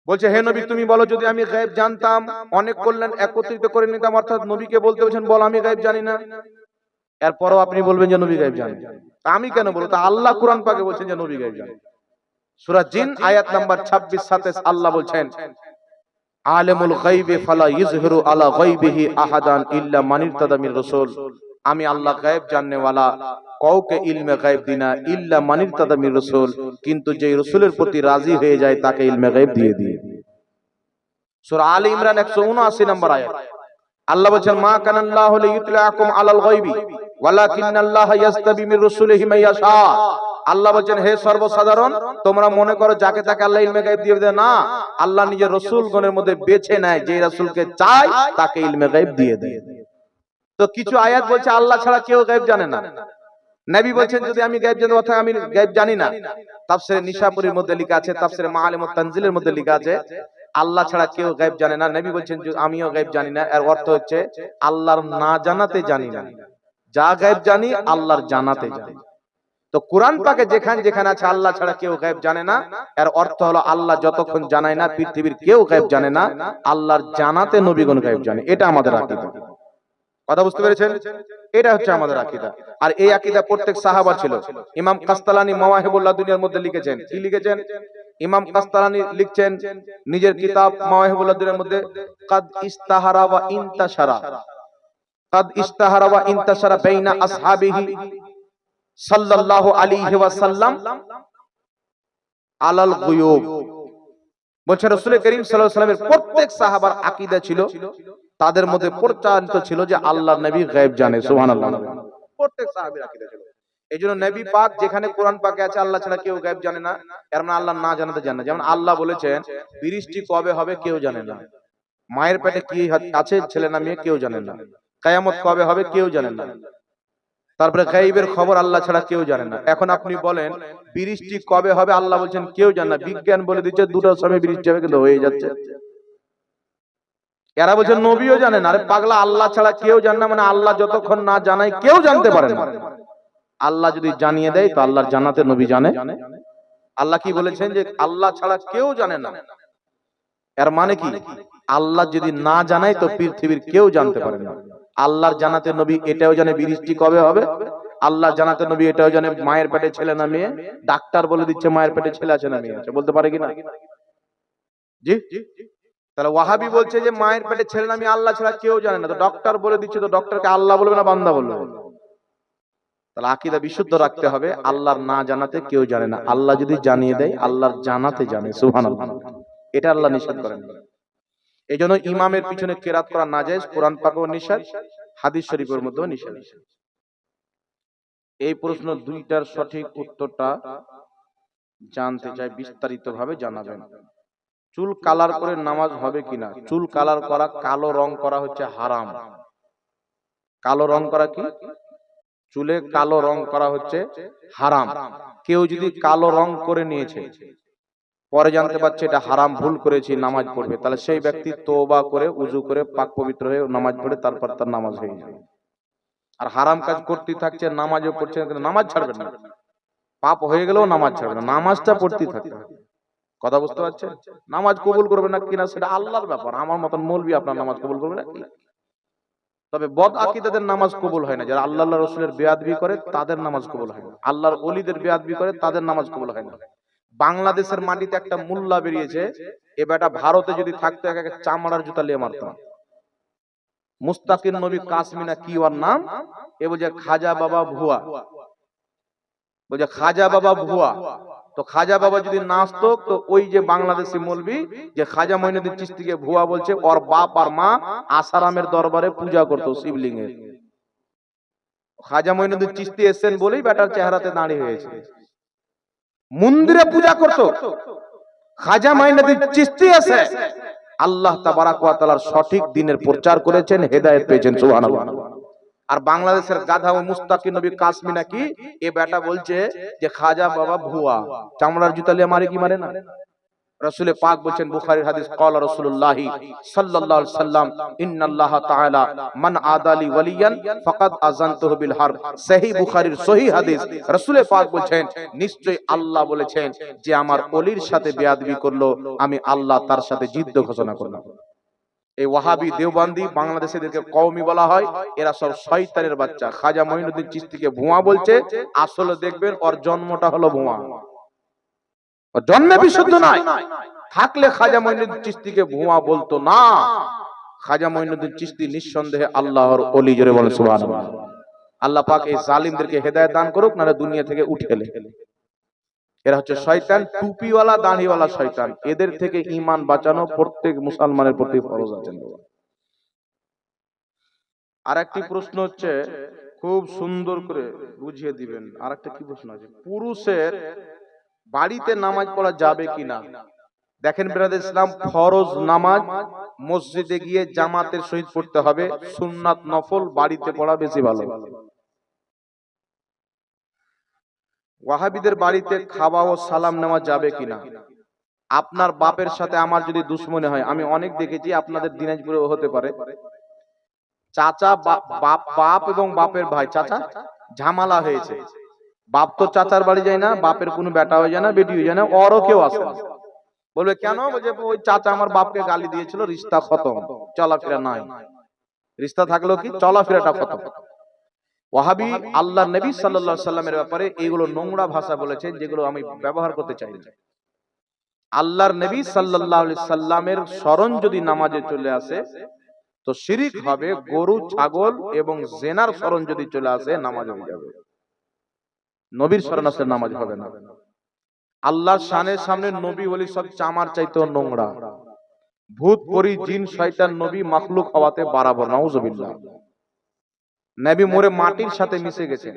বলছে হে নবী তুমি বলো যদি আমি গায়েব জানতাম অনেক কল্যাণ একত্রিত করে নিতাম, অর্থাৎ নবীকে বলতে বলছেন বল আমি গায়েব জানি না। এরপরও আপনি বলবেন যে নবী গায়েব জানেন, আমি কেন বলবো? তা আল্লাহ কোরআন পাকে বলছেন যে নবী গায়েব জানেন। সূরা জিন আয়াত নাম্বার 26-27 আল্লাহ বলছেন আলিমুল গায়বি ফালা ইযহিরু আলা গায়বিহি আহাদান ইল্লা মান ইরতাদা মির রাসূল। আমি আল্লাহ গায়েব জাননে ওয়ালা কাউকে ইলমে গায়েব দিনা ইল্লা মান ইরতাদা মির রাসূল, কিন্তু যে রাসূলের প্রতি রাজি হয়ে যায় তাকে ইলমে গায়েব দিয়ে দিই। সূরা আলে ইমরান 179 নম্বর আয়াত আল্লাহ বলেন মা কানাল্লাহু লিইতলাকুম আলাল গায়বি ওয়ালাকিন্নাল্লাহা ইয়াসতাবি মির রাসূলিহি মাইয়াশা। আল্লাহ বলেন হে সর্বসাধারণ তোমরা মনে করো যাকে তাকে আল্লাহ ইলমে গায়েব দিয়ে দেয় না, আল্লাহ নিজের রাসূলগণের মধ্যে বেছে নেয়, যে রাসূলকে চায় তাকে ইলমে গায়েব দিয়ে দেয়। তো কিছু আয়াত বলছে আল্লাহ ছাড়া কেউ গায়েব জানে না। নবী বলেন যদি আমি গায়েব জানি অর্থাৎ আমি গায়েব জানি না। তাফসীরে নিশাপুরীর মধ্যে লেখা আছে, তাফসীরে মাআলিমুত তানজিলের মধ্যে লেখা আছে আল্লাহ ছাড়া কেউ গায়েব জানে না। নবী বলেন আমিও গায়েব জানি না, এর অর্থ হচ্ছে আল্লাহর না জানাতে জানি না, যা গায়েব জানি আল্লাহর জানাতে জানি। তো কোরআন পাকে যেখানে যেখানে আছে আল্লাহ ছাড়া কেউ গায়েব জানে না, এর অর্থ হলো আল্লাহ যতক্ষণ জানায় না পৃথিবীর কেউ গায়েব জানে না, আল্লাহর জানাতে নবীগণ গায়েব জানে। এটা আমাদের আকীদা। কথা বুঝতে পেরেছেন? এটা হচ্ছে আমাদের আকীদা। আর এই আকীদা প্রত্যেক সাহাবা ছিল। ইমাম কাসতালানী মাওয়াহিবুল্লাহ দুনিয়ার মধ্যে লিখেছেন, কি লিখেছেন? ইমাম কাসতালানী লিখছেন নিজের কিতাব মাওয়াহিবুল্লাহ দুনিয়ার মধ্যে কাদ ইস্তাহারা ওয়া ইনতাশারা, কাদ ইস্তাহারা ওয়া ইনতাশারা বাইনা আসহাবিহি সাল্লাল্লাহু আলাইহি ওয়াসাল্লাম আলাল গুয়ুব। বলছে রাসূল করিম সাল্লাল্লাহু আলাইহি ওয়াসাল্লামের প্রত্যেক সাহাবার আকীদা ছিল, তাদের মধ্যে প্রচারিত ছিল যে আল্লাহর নবী গায়েব জানে। সুবহানাল্লাহ। প্রত্যেক সাহাবীর আকীদা ছিল। এইজন্য নবী পাক যেখানে কোরআন পাকে আছে আল্লাহ ছাড়া কেউ গায়েব জানে না, এর মানে আল্লাহ না জানাতে জানে না। যেমন আল্লাহ বলেছেন বৃষ্টি কবে হবে কেউ জানে না, মায়ের পেটে কি আছে ছেলে না মেয়ে কেউ জানে না, কিয়ামত কবে হবে কেউ জানে না। তারপরে গায়েবের খবর আল্লাহ ছাড়া কেউ জানে না। এখন আপনি বলেন বৃষ্টি কবে হবে আল্লাহ বলছেন কেউ জানে না, বিজ্ঞান বলে দিচ্ছে দুটোর সময় বৃষ্টি হবে, কিন্তু হয়ে যাচ্ছে। এরা বলছে নবীও জানে না। আরে পাগলা, আল্লাহ ছাড়া কেউ জানে না মানে আল্লাহ যতক্ষণ না জানায় কেউ জানতে পারে না। আল্লাহ যদি জানিয়ে দেয় তো আল্লাহর জানাতে নবী জানে। আল্লাহ কি বলেছেন যে আল্লাহ ছাড়া কেউ জানে না, এর মানে কি আল্লাহ যদি না জানায় তো পৃথিবীর কেউ জানতে পারে না। আল্লাহর জানাতে নবী এটাও জানে বৃষ্টি কবে হবে, আল্লাহ জানাতে নবী এটাও জানে মায়ের পেটে ছেলে না মেয়ে। ডাক্তার বলে দিচ্ছে মায়ের পেটে ছেলে আছে না মেয়ে আছে, বলতে পারে কিনা? জি। তাহলে ওয়াহাবি বলছে যে মায়ের পেটে ছেলে না মেয়ে আল্লাহ ছাড়া কেউ জানে না, তো ডক্টর বলে দিচ্ছে, তো ডক্টরকে আল্লাহ বলবে না বান্দা বলবে? তাহলে আকীদা বিশুদ্ধ রাখতে হবে, আল্লাহর না জানাতে কেউ জানে না, আল্লাহ যদি জানিয়ে দেয় আল্লাহর জানাতে জানে। সুবহানাল্লাহ। এটা আল্লাহ নিষেধ করেন। এইজন্য ইমামের পিছনে কিরাত করা নাজায়েজ, কোরআন পাকেও নিষেধ, হাদিস শরীফের মধ্যেও নিষেধ। এই প্রশ্ন দুইটার সঠিক উত্তরটা জানতে চাই, বিস্তারিতভাবে জানাবেন। চুল কালার করে নামাজ হবে কিনা? চুল কালার করা, কালো রং করা হচ্ছে হারাম। কালো রং করা কি? চুলে কালো রং করা হচ্ছে হারাম। কেউ যদি কালো রং করে নিয়েছে পরে জানতে পারছে এটা হারাম, ভুল করেছি, নামাজ পড়বে, তাহলে সেই ব্যক্তি তওবা করে উযু করে পাক পবিত্র হয়ে নামাজ পড়ে তারপর তার নামাজ হয়ে যাবে। আর হারাম কাজ করতে থাকছে, নামাজও পড়ছে না, কিন্তু নামাজ ছাড়বে না। পাপ হয়ে গেলেও নামাজ ছাড়বে না, নামাজটা পড়তে থাকবে। কথা বুঝতে পারছেন? নামাজ কবুল করবে না কিনা সেটা আল্লাহর ব্যাপার। আমার মতন মৌলবি আপনার নামাজ কবুল করবে না কি? তবে বদ আকীদাদের নামাজ কবুল হয় না। যারা আল্লাহ রাসূলের বেয়াদবি করে তাদের নামাজ কবুল হয় না, আল্লাহর ওলিদের বেয়াদবি করে তাদের নামাজ কবুল হয় না। বাংলাদেশের মাটিতে একটা মোল্লা বেরিয়েছে, এ বেটা ভারতে যদি থাকতো এক চামড়ার জুতা লিয়ে মারতাম। মুস্তাকিম নবী কাসমিনা কি ওর নাম, এ বলছে খাজা বাবা ভুয়া, বলছে খাজা বাবা ভুয়া। তো খাজা বাবা যদি না আসতো তো ওই যে বাংলাদেশি মৌলবি যে খাজা মঈনুদ্দিন চিশতিকে ভুয়া বলছে, ওর বাপ আর মা আসারামের দরবারে পূজা করতো শিবলিঙ্গে। খাজা মঈনুদ্দিন চিশতি এসেছেন বলেই বেটার চেহারাতে দাঁড়িয়ে হয়েছে, মন্দিরে পূজা করতো। খাজা মঈনুদ্দিন চিশতি এসে আল্লাহ তাবারাক ওয়া তাআলার সঠিক দ্বীনের প্রচার করেছেন, হেদায়েত পেয়েছেন, সুবহানাল্লাহ। আর বাংলাদেশের গাধা ও মুস্তাকিম নবী কাসমিনা কি এ বেটা বলছে যে খাজা বাবা ভুয়া, চামড়ার জুতা লিয়ে মারে কি মারে না? রাসূল পাক বলেন বুখারীর হাদিস, ক্বালা রাসূলুল্লাহ সাল্লাল্লাহু আলাইহি সাল্লাম ইন্নাল্লাহ তাআলা মান আদালি ওয়ালিয়ান ফাকাদ আযানতুহু বিল হারব। সহিহ বুখারীর সহিহ হাদিস, রাসূল পাক বলেন নিশ্চয়ই আল্লাহ বলেছেন যে আমার ওলির সাথে বেয়াদবি করলো আমি আল্লাহ তার সাথে যুদ্ধ ঘোষণা করলাম। এই ওয়াহাবি দেওবন্দি বাংলাদেশীদেরকে কওমি বলা হয়, এরা সব শয়তানের বাচ্চা। খাজা মঈনুদ্দিন চিশতিকে ভুয়া বলছে, আসলে দেখবেন ওর জন্মটা হলো ভুয়া, ওর জন্মে বিশুদ্ধ নয়। থাকলে খাজা মঈনুদ্দিন চিশতিকে ভুয়া বলতো না। খাজা মঈনুদ্দিন চিশতি নিঃসন্দেহে আল্লাহর ওলি, জোরে বলেন সুবহানাল্লাহ। আল্লাহ পাক এই জালিমদেরকে হেদায়েত দান করুক, নাহলে দুনিয়া থেকে উঠে এলে। এরা হচ্ছে শয়তান, টুপিওয়ালা দাড়িওয়ালা শয়তান। এদের থেকে ঈমান বাঁচানো প্রত্যেক মুসলমানের প্রতি ফরজ আছে। আরেকটি প্রশ্ন হচ্ছে, খুব সুন্দর করে বুঝিয়ে দিবেন। আরেকটা কি প্রশ্ন আছে, পুরুষের বাড়িতে নামাজ পড়া যাবে কিনা? দেখেন ব্রাদার ইসলাম, ফরজ নামাজ মসজিদে গিয়ে জামাতের সহিত পড়তে হবে, সুন্নাত নফল বাড়িতে পড়া বেশি ভালো। ওয়াহাবিদের বাড়িতে খাওয়া ও সালাম নেওয়া যাবে কিনা? আপনার বাপের সাথে আমার যদি দুশ্মনী হয়, আমি অনেক দেখেছি, আপনাদের দিনাজপুরেও হতে পারে, চাচা বাপ এবং বাপের ভাই চাচা ঝামেলা হয়েছে, বাপ তো চাচার বাড়ি যায় না, বাপের কোনো বেটা হয়ে যায় না, বেটি হয়ে যায় না, ওরও কেউ আসে না। বলবে কেন? বলছে ওই চাচা আমার বাপকে গালি দিয়েছিল, রিশতা খতম, চলাফেরা নাই। রিশতা থাকলো কি, চলাফেরাটা খতম। ওয়াহাবি আল্লাহর নবী সাল্লাল্লাহু আলাইহি সাল্লামের ব্যাপারে এইগুলো নোংরা ভাষা বলেছেন, যেগুলো আমি ব্যবহার করতে চাই না। আল্লাহর নবী সাল্লাল্লাহু আলাইহি সাল্লামের স্মরণ যদি নামাজে চলে আসে তো শিরিক হবে, গরু ছাগল এবং জেনার স্মরণ যদি চলে আসে নামাজ হয়ে যাবে। নবীর স্মরণ আসলে নামাজ হবে না। আল্লাহর শানের সামনে নবী ওলি সব চামার চাইতেও নোংরা। ভূত পরি জিন শয়তান নবী মাখলুক হওয়াতে বরাবর, নাউজুবিল্লাহ। নবী মরে মাটির সাথে মিশে গেছে।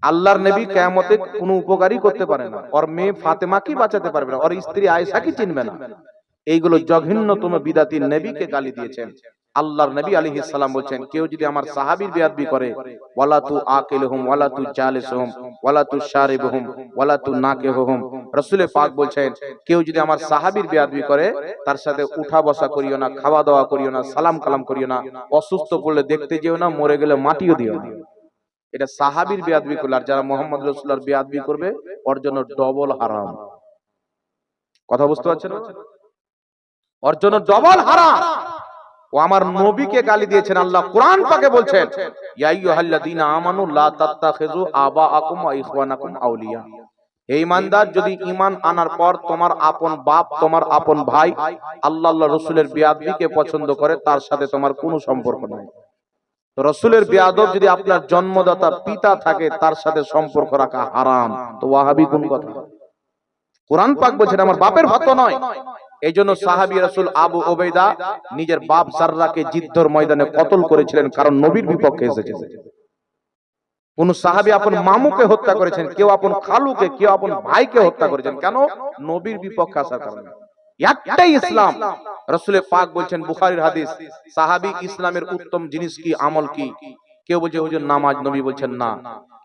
আল্লাহর নবী কিয়ামতে কোনো উপকারই করতে পারে না, ওর মেয়ে ফাতেমা কি বাঁচাতে পারবে না, ওর স্ত্রী আয়েশা কি চিনবে না। এইগুলো জঘন্যতম বিদাতি নবীকে গালি দিয়েছেন। আল্লাহর নবী আলাইহিস সালাম বলেন, কেউ যদি আমার সাহাবীর বেয়াদবি করে, ওয়ালা তু আকিলহুম ওয়ালা তু জালিসহুম ওয়ালা তু শারিবহুম ওয়ালা তু নাকিহুম। রাসূল পাক বলেন, কেউ যদি আমার সাহাবীর বেয়াদবি করে, তার সাথে উঠা বসা করিও না, খাওয়া দাওয়া করিও না, সালাম কালাম করিও না, অসুস্থ পড়লে দেখতে যেও না, মরে গেলে মাটিও দিও না। এটা সাহাবীর বেয়াদবি করলে। আর যারা মুহাম্মদ রাসূলুল্লাহর বেয়াদবি করবে, ওর জন্য ডবল হারাম। কথা বুঝতে পারছেন? ওর জন্য ডবল হারাম। ও আমার নবীকে গালি দিয়েছেন। আল্লাহ কোরআন পাকে বলছেন, ইয়া আইয়ুহাল্লাযীনা আমানু লা তাত্তাখিযু আবাআকুম ওয়া ইখওয়ানাকুম আউলিয়া। হে ঈমানদার, যদি ঈমান আনার পর তোমার আপন বাপ, তোমার আপন ভাই আল্লাহর রাসূলের বেয়াদবিকে পছন্দ করে, তার সাথে তোমার কোনো সম্পর্ক নাই। তো রাসূলের বেয়াদব যদি আপনার জন্মদাতা পিতা থাকে, তার সাথে সম্পর্ক রাখা হারাম। তো ওয়াহাবি কোন কথা? কোরআন পাক বলছেন আমার বাপের ভাত নয়। এইজন্য সাহাবী রাসূল আবু উবাইদা নিজের বাপ জাররাকে যুদ্ধের ময়দানে কতল করেছিলেন, কারণ নবীর বিপক্ষে এসেছেন। কোন সাহাবী আপন মামুকে হত্যা করেছেন, কেউ আপন খালুকে, কেউ আপন ভাইকে হত্যা করেছেন, কেন? নবীর বিপক্ষে আসার কারণে। একটাই ইসলাম। রাসূল পাক বলছেন বুখারীর হাদিস, সাহাবী ইসলামের উত্তম জিনিস কি, আমল কি? কেউ বলছে হুজুর নামাজ, নবী বলছেন না।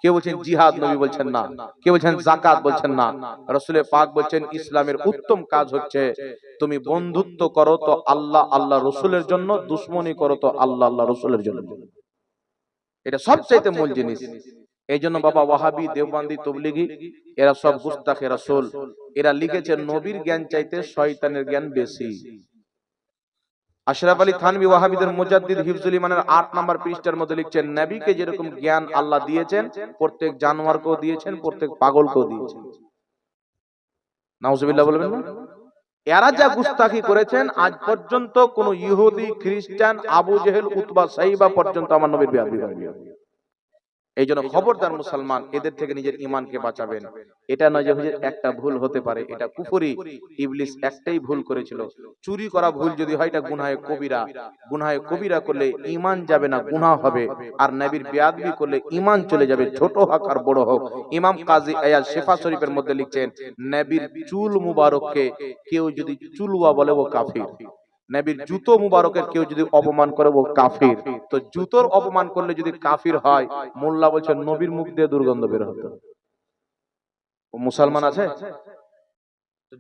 কেউ বলছেন জিহাদ, নবী বলছেন না। কেউ বলছেন যাকাত, বলছেন না। রাসূল পাক বলছেন ইসলামের উত্তম কাজ হচ্ছে তুমি বন্ধুত্ব করো তো আল্লাহ আল্লাহ রাসূলের জন্য, দুশমনি করো তো আল্লাহ আল্লাহ রাসূলের জন্য। এটা সবচাইতে মূল জিনিস। এই জন্য বাবা ওয়াহাবি দেওবন্দি তবলিগি এরা সব গুস্তাখে রাসূল। এরা লিখেছে নবীর জ্ঞান চাইতে শয়তানের জ্ঞান বেশি। আশরাফ আলী থানভী ওয়াহাবিদের মুজাদ্দিদ হিফজুল ইমানের 8 নম্বর পৃষ্ঠার মধ্যে লিখছেন, নবীকে যেরকম জ্ঞান আল্লাহ দিয়েছেন, প্রত্যেক জানোয়ারকেও দিয়েছেন, প্রত্যেক পাগলকেও দিয়েছেন। নাউজুবিল্লাহ বলবেন না? এরা যা গুস্তাখি করেছেন, আজ পর্যন্ত কোন ইহুদি, খ্রিস্টান, আবু জেহেল, উতবা, সাইবা পর্যন্ত আমার নবীর বেয়াদবি করেনি। এই জন্য খবরদার মুসলমান, এদের থেকে নিজের ইমানকে বাঁচাবেন। এটা নয় যে হুজুর একটা ভুল হতে পারে, এটা কুফরি। ইবলিস একটাই ভুল করেছিল, চুরি করা ভুল যদি হয় এটা গুনাহে কবিরা। গুনাহে কবিরা করলে ইমান যাবে না, গুনাহ হবে। আর নবীর বেয়াদবি করলে ইমান চলে যাবে, ছোট হোক আর বড় হোক। ইমাম কাজী আয়াজ শেফা শরীফের মধ্যে লিখছেন, নবীর চুল মুবারককে কেউ যদি চুলওয়া বলে ও কাফির। নবীর জুতো মুবারকের কেউ যদি অপমান করে ও কাফির। তো জুতোর অপমান করলে যদি কাফির হয়, মোল্লা বলছেন নবীর মুখ দিয়ে দুর্গন্ধ বের হতো। ও মুসলমান আছে?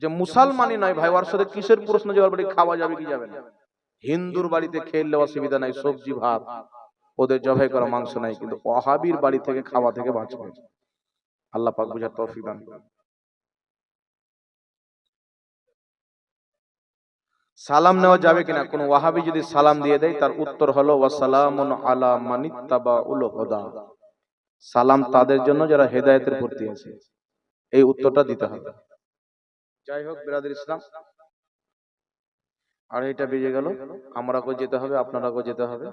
যে মুসলমানই নয় ভাই, ওর সাথে কিসের প্রশ্ন যে ওর বাড়ি খাওয়া যাবে কি যাবে না? হিন্দুর বাড়িতে খেলে অসুবিধা নাই, সবজি ভাত, ওদের জবাই করা মাংস নাই, কিন্তু ওয়াহাবির বাড়ি থেকে খাওয়া থেকে বাঁচবে। আল্লাহ পাক বুঝার তৌফিক দান করুন। সালাম নেওয়া যাবে কিনা? কোন ওয়াহাবি যদি সালাম দিয়ে দেয়, তার উত্তর হলো ওয়াসালামুন আলা মানিত্তাবাউল হুদা। সালাম তাদের জন্য যারা হেদায়েতের প্রতি আছে, এই উত্তরটা দিতে হবে। যাই হোক বিরাদর ইসলাম, 2:30 বেজে গেল, আমরাকেও যেতে হবে, আপনারাকেও যেতে হবে।